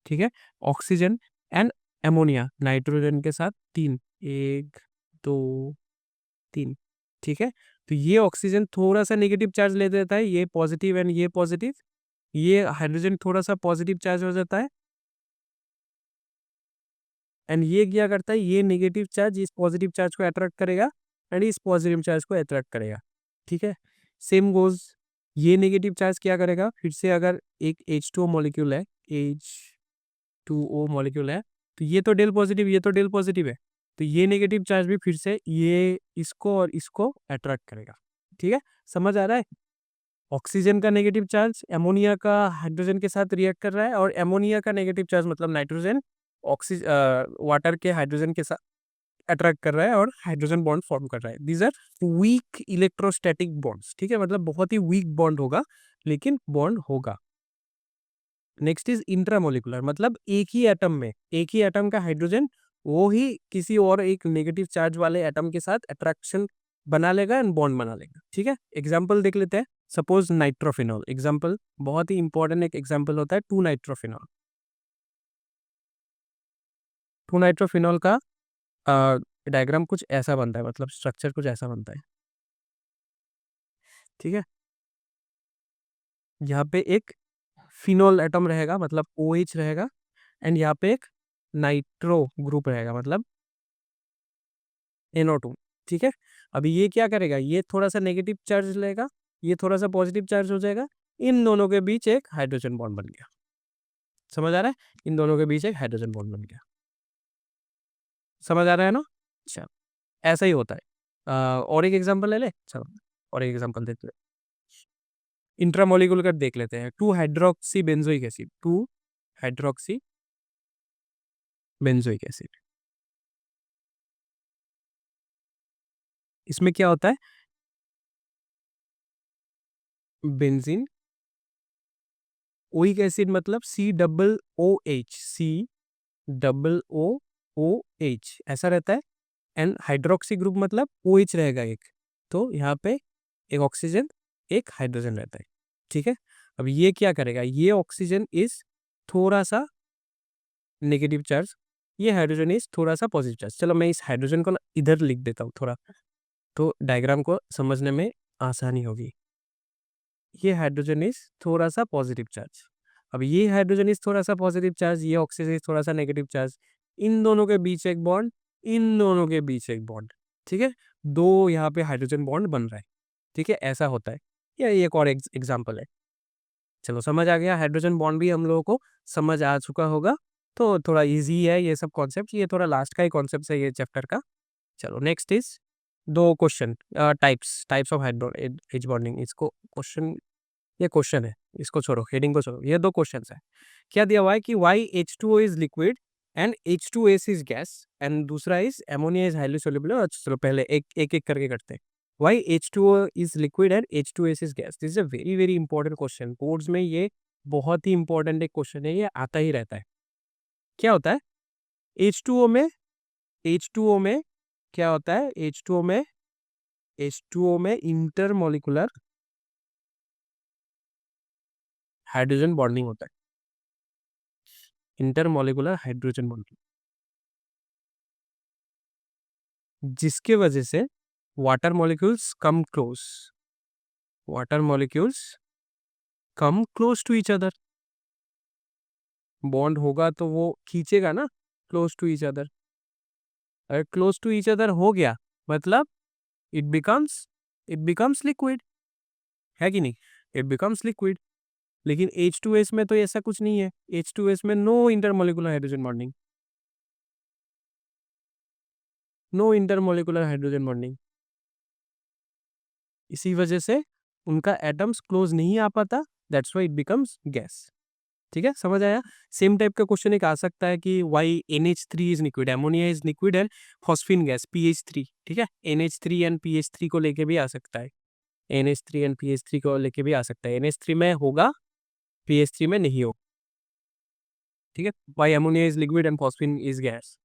ठीक है, ऑक्सीजन एंड एमोनिया नाइट्रोजन के साथ तीन, एक दो तीन, ठीक है। तो ये ऑक्सीजन थोड़ा सा नेगेटिव चार्ज ले देता है, ये पॉजिटिव एंड ये पॉजिटिव, ये हाइड्रोजन थोड़ा सा पॉजिटिव चार्ज हो जाता है, एंड ये क्या करता है, ये नेगेटिव चार्ज इस पॉजिटिव चार्ज को अट्रैक्ट करेगा, एंड इस पॉजिटिव चार्ज को अट्रैक्ट करेगा, ठीक है। सेम गोज, ये नेगेटिव चार्ज क्या करेगा, फिर से अगर एक H2O मॉलिक्यूल है, H2O मॉलिक्यूल है, तो ये तो डेल पॉजिटिव, ये तो डेल पॉजिटिव है, तो ये नेगेटिव चार्ज भी फिर से ये इसको और इसको अट्रैक्ट करेगा, ठीक है। समझ आ रहा है, ऑक्सीजन का नेगेटिव चार्ज एमोनिया का हाइड्रोजन के साथ रिएक्ट कर रहा है, और एमोनिया का नेगेटिव चार्ज मतलब नाइट्रोजन ऑक्सीजन वाटर के हाइड्रोजन के साथ अट्रैक्ट कर रहा है और हाइड्रोजन बॉन्ड फॉर्म कर रहा है। These are weak electrostatic bonds, ठीक है, मतलब बहुत ही वीक बॉन्ड होगा, लेकिन बॉन्ड होगा। नेक्स्ट इज इंट्रामोलिकुलर, मतलब एक ही एटम में, एक ही एटम का हाइड्रोजन वो ही किसी और एक नेगेटिव चार्ज वाले एटम के साथ अट्रैक्शन बना लेगा एंड बॉन्ड बना लेगा, ठीक है। एग्जाम्पल देख लेते हैं, सपोज नाइट्रोफिनॉल, एग्जाम्पल बहुत ही इंपॉर्टेंट एक एग्जाम्पल होता है 2 नाइट्रोफिनॉल। 2 नाइट्रोफिनॉल का डायग्राम कुछ ऐसा बनता है, मतलब स्ट्रक्चर कुछ ऐसा बनता है, ठीक है। यहाँ पे एक फिनोल एटम रहेगा, मतलब OH रहेगा, एंड यहाँ पे एक नाइट्रो ग्रुप रहेगा, मतलब NO2, ठीक है। अभी ये क्या करेगा, ये थोड़ा सा नेगेटिव चार्ज लेगा, ये थोड़ा सा पॉजिटिव चार्ज हो जाएगा, इन दोनों के बीच एक हाइड्रोजन बॉन्ड बन गया। समझ आ रहा है, इन दोनों के बीच एक हाइड्रोजन बॉन्ड बन गया। समझ आ रहा है ना, अच्छा, ऐसा ही होता है। और एक एग्जांपल ले ले, चलो और एक एग्जांपल देते हैं, इंट्रामोलिकुलर देख लेते हैं। 2 hydroxy benzoic acid, 2 hydroxy benzoic acid, इसमें क्या होता है, बेंजीन, ओइक एसिड मतलब COOH, COOH ऐसा रहता है, एंड हाइड्रोक्सी ग्रुप मतलब OH रहेगा एक, तो यहाँ पे एक ऑक्सीजन एक हाइड्रोजन रहता है, ठीक है। अब ये क्या करेगा, ये ऑक्सीजन इज थोड़ा सा नेगेटिव चार्ज, ये हाइड्रोजन इज थोड़ा सा पॉजिटिव चार्ज। चलो मैं इस हाइड्रोजन को ना इधर लिख देता हूँ थोड़ा, तो डायग्राम को समझने में आसानी होगी। ये हाइड्रोजन इज थोड़ा सा पॉजिटिव चार्ज, अब ये हाइड्रोजन इज थोड़ा सा पॉजिटिव चार्ज, ये ऑक्सीजन इज थोड़ा सा नेगेटिव चार्ज, इन दोनों के बीच एक बॉन्ड, इन दोनों के बीच एक बॉन्ड, ठीक है, दो यहाँ पे हाइड्रोजन बॉन्ड बन रहा है, ठीक है, ऐसा होता है। या एक और एग्जाम्पल है, चलो समझ आ गया, हाइड्रोजन बॉन्ड भी हम लोगों को समझ आ चुका होगा, तो थोड़ा इजी है ये सब कॉन्सेप्ट, ये थोड़ा लास्ट का ही कॉन्सेप्ट है ये चैप्टर का। चलो नेक्स्ट इज दो question, types types of as bonding, इसको क्वेश्चन, ये क्वेश्चन है, इसको छोड़ो, हेडिंग को छोड़ो, ये दो क्वेश्चंस है। क्या दिया हुआ है कि why H2O is liquid and H2S is gas, and दूसरा is ammonia is highly soluble. अच्छा चलो पहले एक एक एक करके करते हैं। Why H2O is liquid and H2S is gas, this is a very very important question, boards में ये बहुत ही इंपॉर्टेंट एक क्वेश्चन है, ये आता ही रहता है। क्या होता है H2O में, H2O में क्या होता है, H2O में इंटरमोलिकुलर हाइड्रोजन बॉन्डिंग होता है, इंटरमोलिकुलर हाइड्रोजन बॉन्डिंग, जिसके वजह से water molecules come close, water molecules come close to each other, bond होगा तो वो खींचेगा ना क्लोज टू ईच अदर, अगर क्लोज टू ईच अदर हो गया मतलब इट बिकम्स लिक्विड, है कि नहीं, इट बिकम्स लिक्विड। लेकिन H2S में तो ऐसा कुछ नहीं है, H2S में no intermolecular hydrogen bonding, no intermolecular hydrogen bonding, इसी वजह से उनका एटम्स क्लोज नहीं आ पाता, that's why it becomes gas, ठीक है, समझ आया? सेम टाइप का क्वेश्चन एक आ सकता है कि why NH3 is liquid, ammonia is liquid and phosphine gas PH3, ठीक है, NH3 एंड PH3 को लेके भी आ सकता है, NH3 एंड PH3 को लेके भी आ सकता है, NH3 में होगा, PH3 में नहीं होगा, ठीक है, why ammonia is liquid and phosphine is gas.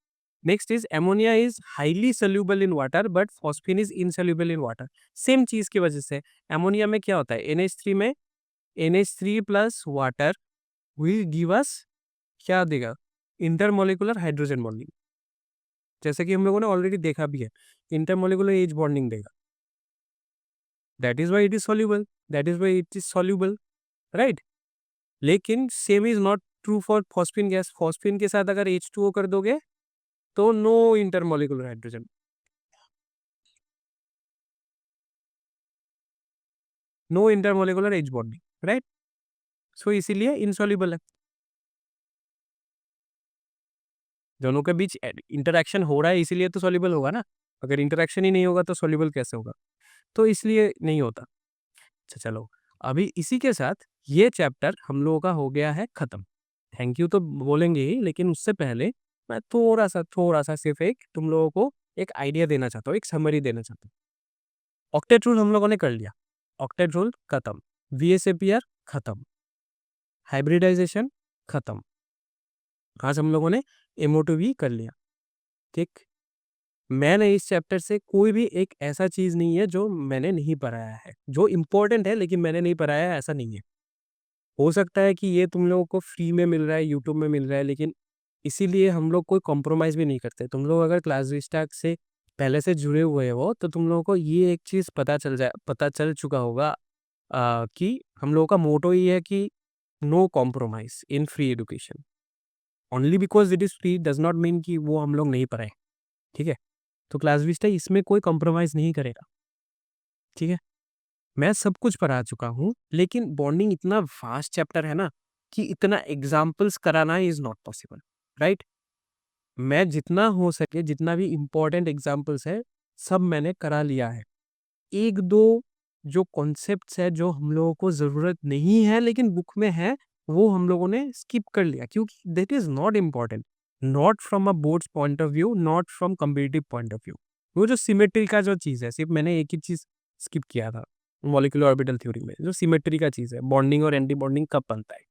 Next is ammonia is highly soluble in water but phosphine is insoluble in water. Same चीज की वजह से अमोनिया में क्या होता है, NH3 में NH3 plus water will give us क्या देगा, इंटरमोलिकुलर हाइड्रोजन बॉन्डिंग, जैसे कि हम लोगों ने ऑलरेडी देखा भी है, इंटरमोलिकुलर एज बॉन्डिंग देगा, that is why it is soluble, that is why it is soluble, right. लेकिन same is not true for phosphine gas, phosphine के साथ अगर H2O कर दोगे तो no intermolecular hydrogen, no intermolecular H bonding, right. So इसीलिए insoluble है, दोनों के बीच इंटरेक्शन हो रहा है इसीलिए तो सॉल्युबल होगा ना, अगर इंटरेक्शन ही नहीं होगा तो सॉल्युबल कैसे होगा, तो इसलिए नहीं होता। अच्छा चलो, अभी इसी के साथ ये चैप्टर हम लोगों का हो गया है खत्म। थैंक यू तो बोलेंगे ही, लेकिन उससे पहले मैं थोड़ा सा सिर्फ एक तुम लोगों को एक आइडिया देना चाहता हूँ, एक समरी देना चाहता हूँ। ऑक्टेट रूल हम लोगों ने कर लिया, ऑक्टेट रूल खत्म, VSAPR खत्म, हाइब्रिडाइजेशन खत्म, आज हम लोगों ने MO2 भी कर लिया, ठीक। मैंने इस चैप्टर से कोई भी एक ऐसा चीज नहीं है जो मैंने नहीं पढ़ाया है, जो इम्पोर्टेंट है लेकिन मैंने नहीं पढ़ाया है, ऐसा नहीं है। हो सकता है कि ये तुम लोगों को फ्री में मिल रहा है, यूट्यूब में मिल रहा है, लेकिन इसीलिए हम लोग कोई कॉम्प्रोमाइज़ भी नहीं करते। तुम लोग अगर क्लास विस्टाक से पहले से जुड़े हुए हो तो तुम लोगों को ये एक चीज़ पता चल चुका होगा कि हम लोगों का मोटो ये है कि no compromise in free education. Only because it is free does not mean कि वो हम लोग नहीं पढ़ाएँ, ठीक है? तो क्लास विस्टा इसमें कोई कॉम्प्रोमाइज़ नहीं करेगा, ठीक है? मैं सब कुछ पढ़ा चुका हूँ, लेकिन बॉन्डिंग इतना वास्ट चैप्टर है ना कि इतना एग्ज़ाम्पल्स कराना इज़ नॉट पॉसिबल, राइट? मैं जितना हो सके, जितना भी इम्पोर्टेंट एग्ज़ाम्पल्स है, सब मैंने करा लिया है। 1-2 जो कॉन्सेप्ट्स हैं, जो हम लोगों को ज़रूरत नहीं है, लेकिन बुक में है, वो हम लोगों ने स्किप कर लिया क्योंकि that is not important, not from a boards point of view, not from competitive point of view. वो जो सिमेट्री का जो चीज़ है, सिर्फ़ मैंने एक ही चीज़ स्किप किया था, मॉलिक्यूलर ऑर्बिटल थ्योरी में, जो सिमेट्री का चीज़ है, बॉन्डिंग और एंटी बॉन्डिंग कब बनता है।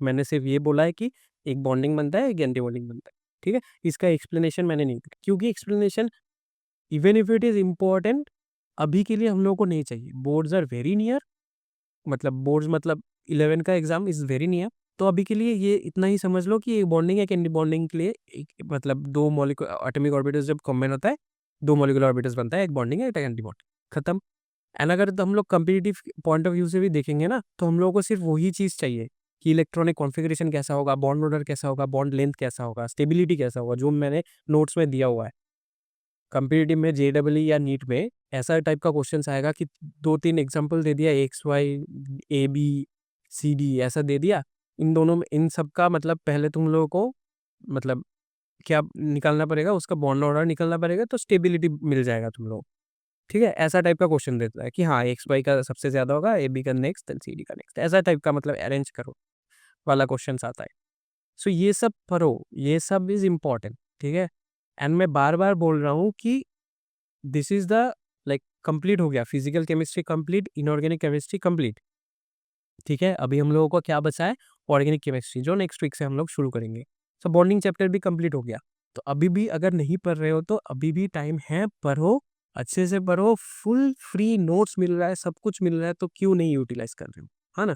मैंने सिर्फ़ ये बोला है कि एक बॉन्डिंग बनता है, एक एंटी बॉन्डिंग बनता है, ठीक है? इसका एक्सप्लेनेशन मैंने नहीं दिया क्योंकि explanation even if it is important, अभी के लिए हम लोगों को नहीं चाहिए। बोर्ड्स आर वेरी नियर, मतलब बोर्ड्स मतलब 11 का एग्ज़ाम इज़ वेरी नियर, तो अभी के लिए ये इतना ही समझ लो कि एक बॉन्डिंग है, एक एंटी बॉन्डिंग के लिए एक मतलब 2 एटॉमिक ऑर्बिटल्स जब कॉम्बाइन होता है, 2 मॉलिक्यूलर ऑर्बिटल्स बनता है, एक बॉन्डिंग है, एक एंटी बॉन्डिंग, खत्म। एंड अगर तो हम लोग कॉम्पिटिटिव पॉइंट ऑफ व्यू से भी देखेंगे ना, तो हम लोगों को सिर्फ़ वही चीज़ चाहिए कि इलेक्ट्रॉनिक कॉन्फ़िगरेशन कैसा होगा, बॉन्ड ऑर्डर कैसा होगा, बॉन्ड लेंथ कैसा होगा, स्टेबिलिटी कैसा होगा, जो मैंने नोट्स में दिया हुआ है। कॉम्पिटिटिव में JEE या नीट में ऐसा टाइप का क्वेश्चंस आएगा कि 2-3 एग्ज़ाम्पल दे दिया, एक्स, वाई, AB, CD ऐसा दे दिया। इन दोनों में इन सब का मतलब पहले तुम लोगों को मतलब क्या निकालना पड़ेगा, उसका बॉन्ड ऑर्डर निकालना पड़ेगा, तो स्टेबिलिटी मिल जाएगा तुम लोग, ठीक है? ऐसा टाइप का क्वेश्चन देता है कि हाँ, एक्स, वाई का सबसे ज़्यादा होगा, AB का नेक्स्ट, देन CD का नेक्स्ट, ऐसा टाइप का मतलब अरेंज करो वाला क्वेश्चंस आता है। सो ये सब पढ़ो, ये सब इज़ इम्पोर्टेंट, ठीक है? एंड मैं बार-बार बोल रहा हूँ कि this is the like complete हो गया, physical chemistry complete, inorganic chemistry complete, ठीक है? अभी हम लोगों को क्या बचा है? ऑर्गेनिक केमिस्ट्री, जो नेक्स्ट वीक से हम लोग शुरू करेंगे। सो बॉन्डिंग चैप्टर भी कंप्लीट हो गया। तो अभी भी अगर नहीं पढ़ रहे हो तो अभी भी टाइम है, पढ़ो, अच्छे से पढ़ो, फुल फ्री नोट्स मिल रहा है, सब कुछ मिल रहा है, तो क्यों नहीं यूटिलाइज़ कर रहे हो? है ना?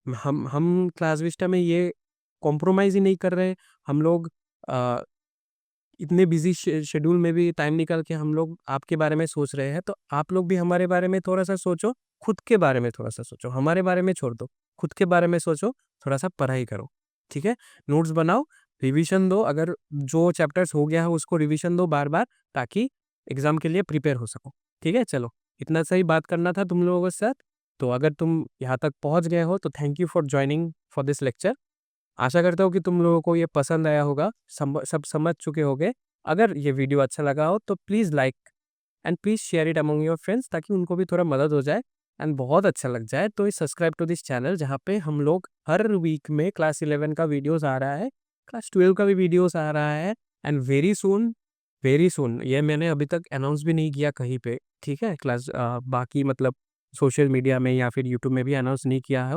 हम क्लास विस्टा में ये कॉम्प्रोमाइज़ ही नहीं कर रहे। हम लोग अ, इतने बिज़ी शेड्यूल में भी टाइम निकाल के हम लोग आपके बारे में सोच रहे हैं, तो आप लोग भी हमारे बारे में थोड़ा-सा सोचो, खुद के बारे में थोड़ा-सा सोचो, हमारे बारे में छोड़ दो, खुद के बारे में सोचो, थोड़ा-सा पढ़ाई करो, ठीक है? नोट्स बनाओ, रिवीजन दो, अगर जो चैप्टर्स हो गया है उसको रिवीजन दो बार-बार, ताकि एग्ज़ाम के लिए प्रिपेयर हो सको, ठीक है? चलो, इतना सा ही बात करना था तुम लोगों के साथ, तो अगर तुम यहाँ तक पहुँच गए हो, तो thank you for joining for this lecture. आशा करता हूँ कि तुम लोगों को ये पसंद आया होगा, सब समझ चुके होंगे। अगर ये वीडियो अच्छा लगा हो तो please like and please share it among your friends, ताकि उनको भी थोड़ा मदद हो जाए एंड बहुत अच्छा लग जाए तो सब्सक्राइब टू दिस चैनल, जहाँ पे हम लोग हर वीक में क्लास 11 का वीडियोस आ रहा है, क्लास 12 का भी वीडियोस आ रहा है। एंड वेरी सून, ये मैंने अभी तक अनाउंस भी नहीं किया कहीं पे, ठीक है? बाकी मतलब सोशल मीडिया में या फिर यूट्यूब में भी अनाउंस नहीं किया है।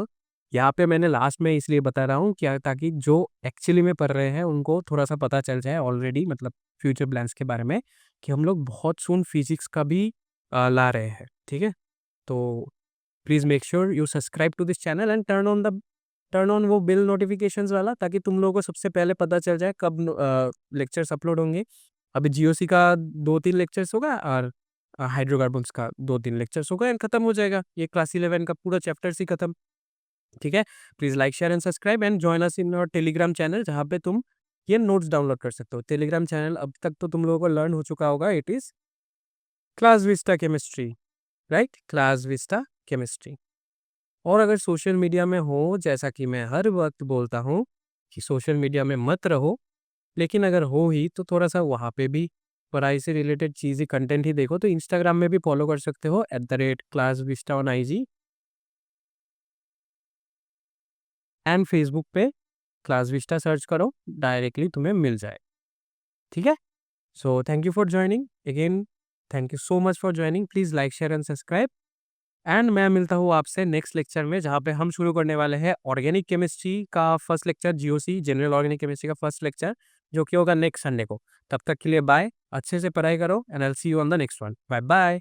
यहाँ पे मैंने लास्ट में इसलिए बता रहा हूँ क्या, ताकि जो एक्चुअली में पढ़ रहे हैं उनको थोड़ा-सा पता चल जाए ऑलरेडी, मतलब फ्यूचर प्लान्स के बारे में, कि हम लोग बहुत सून फिज़िक्स का भी ला रहे हैं, ठीक है? तो please make sure you subscribe to this channel and turn on वो बेल नोटिफिकेशंस वाला, ताकि तुम लोगों को सबसे पहले पता चल जाए कब लेक्चर्स अपलोड होंगे। अभी जीओसी का 2-3 लेक्चर्स होगा और हाइड्रोकार्बन्स का 2-3 लेक्चर्स होगा एंड खत्म हो जाएगा। ये क्लास 11 का पूरा चैप्टर्स ही खत्म, ठीक है? Please like, share and subscribe and join us in our Telegram channel, जहाँ पे तुम ये नोट्स डाउनलोड कर सकते हो। टेलीग्राम चैनल अब तक तो तुम लोगों को लर्न हो चुका होगा, it is class Vista chemistry, right? Class Vista chemistry. और अगर सोशल मीडिया में हो, जैसा कि मैं हर वक़्त बोलता हूँ कि सोशल मीडिया में मत रहो, लेकिन अगर हो ही तो थोड़ा-सा वहाँ पे भी पढ़ाई से रिलेटेड चीज़ें कंटेंट ही देखो, तो इंस्टाग्राम में भी फॉलो कर सकते हो @classvista on IG and Facebook पे क्लास विस्टा सर्च करो, डायरेक्टली तुम्हें मिल जाए, ठीक है? So thank you for joining again, thank you so much for joining, please like, share and subscribe and मैं मिलता हूँ आपसे नेक्स्ट लेक्चर में, जहाँ पे हम शुरू करने वाले हैं ऑर्गेनिक केमिस्ट्री का first lecture, GOC general organic chemistry का फर्स्ट लेक्चर, जो कि होगा नेक्स्ट संडे को। तब तक के लिए बाय, अच्छे से पढ़ाई करो and I will see you on the next one. Bye bye.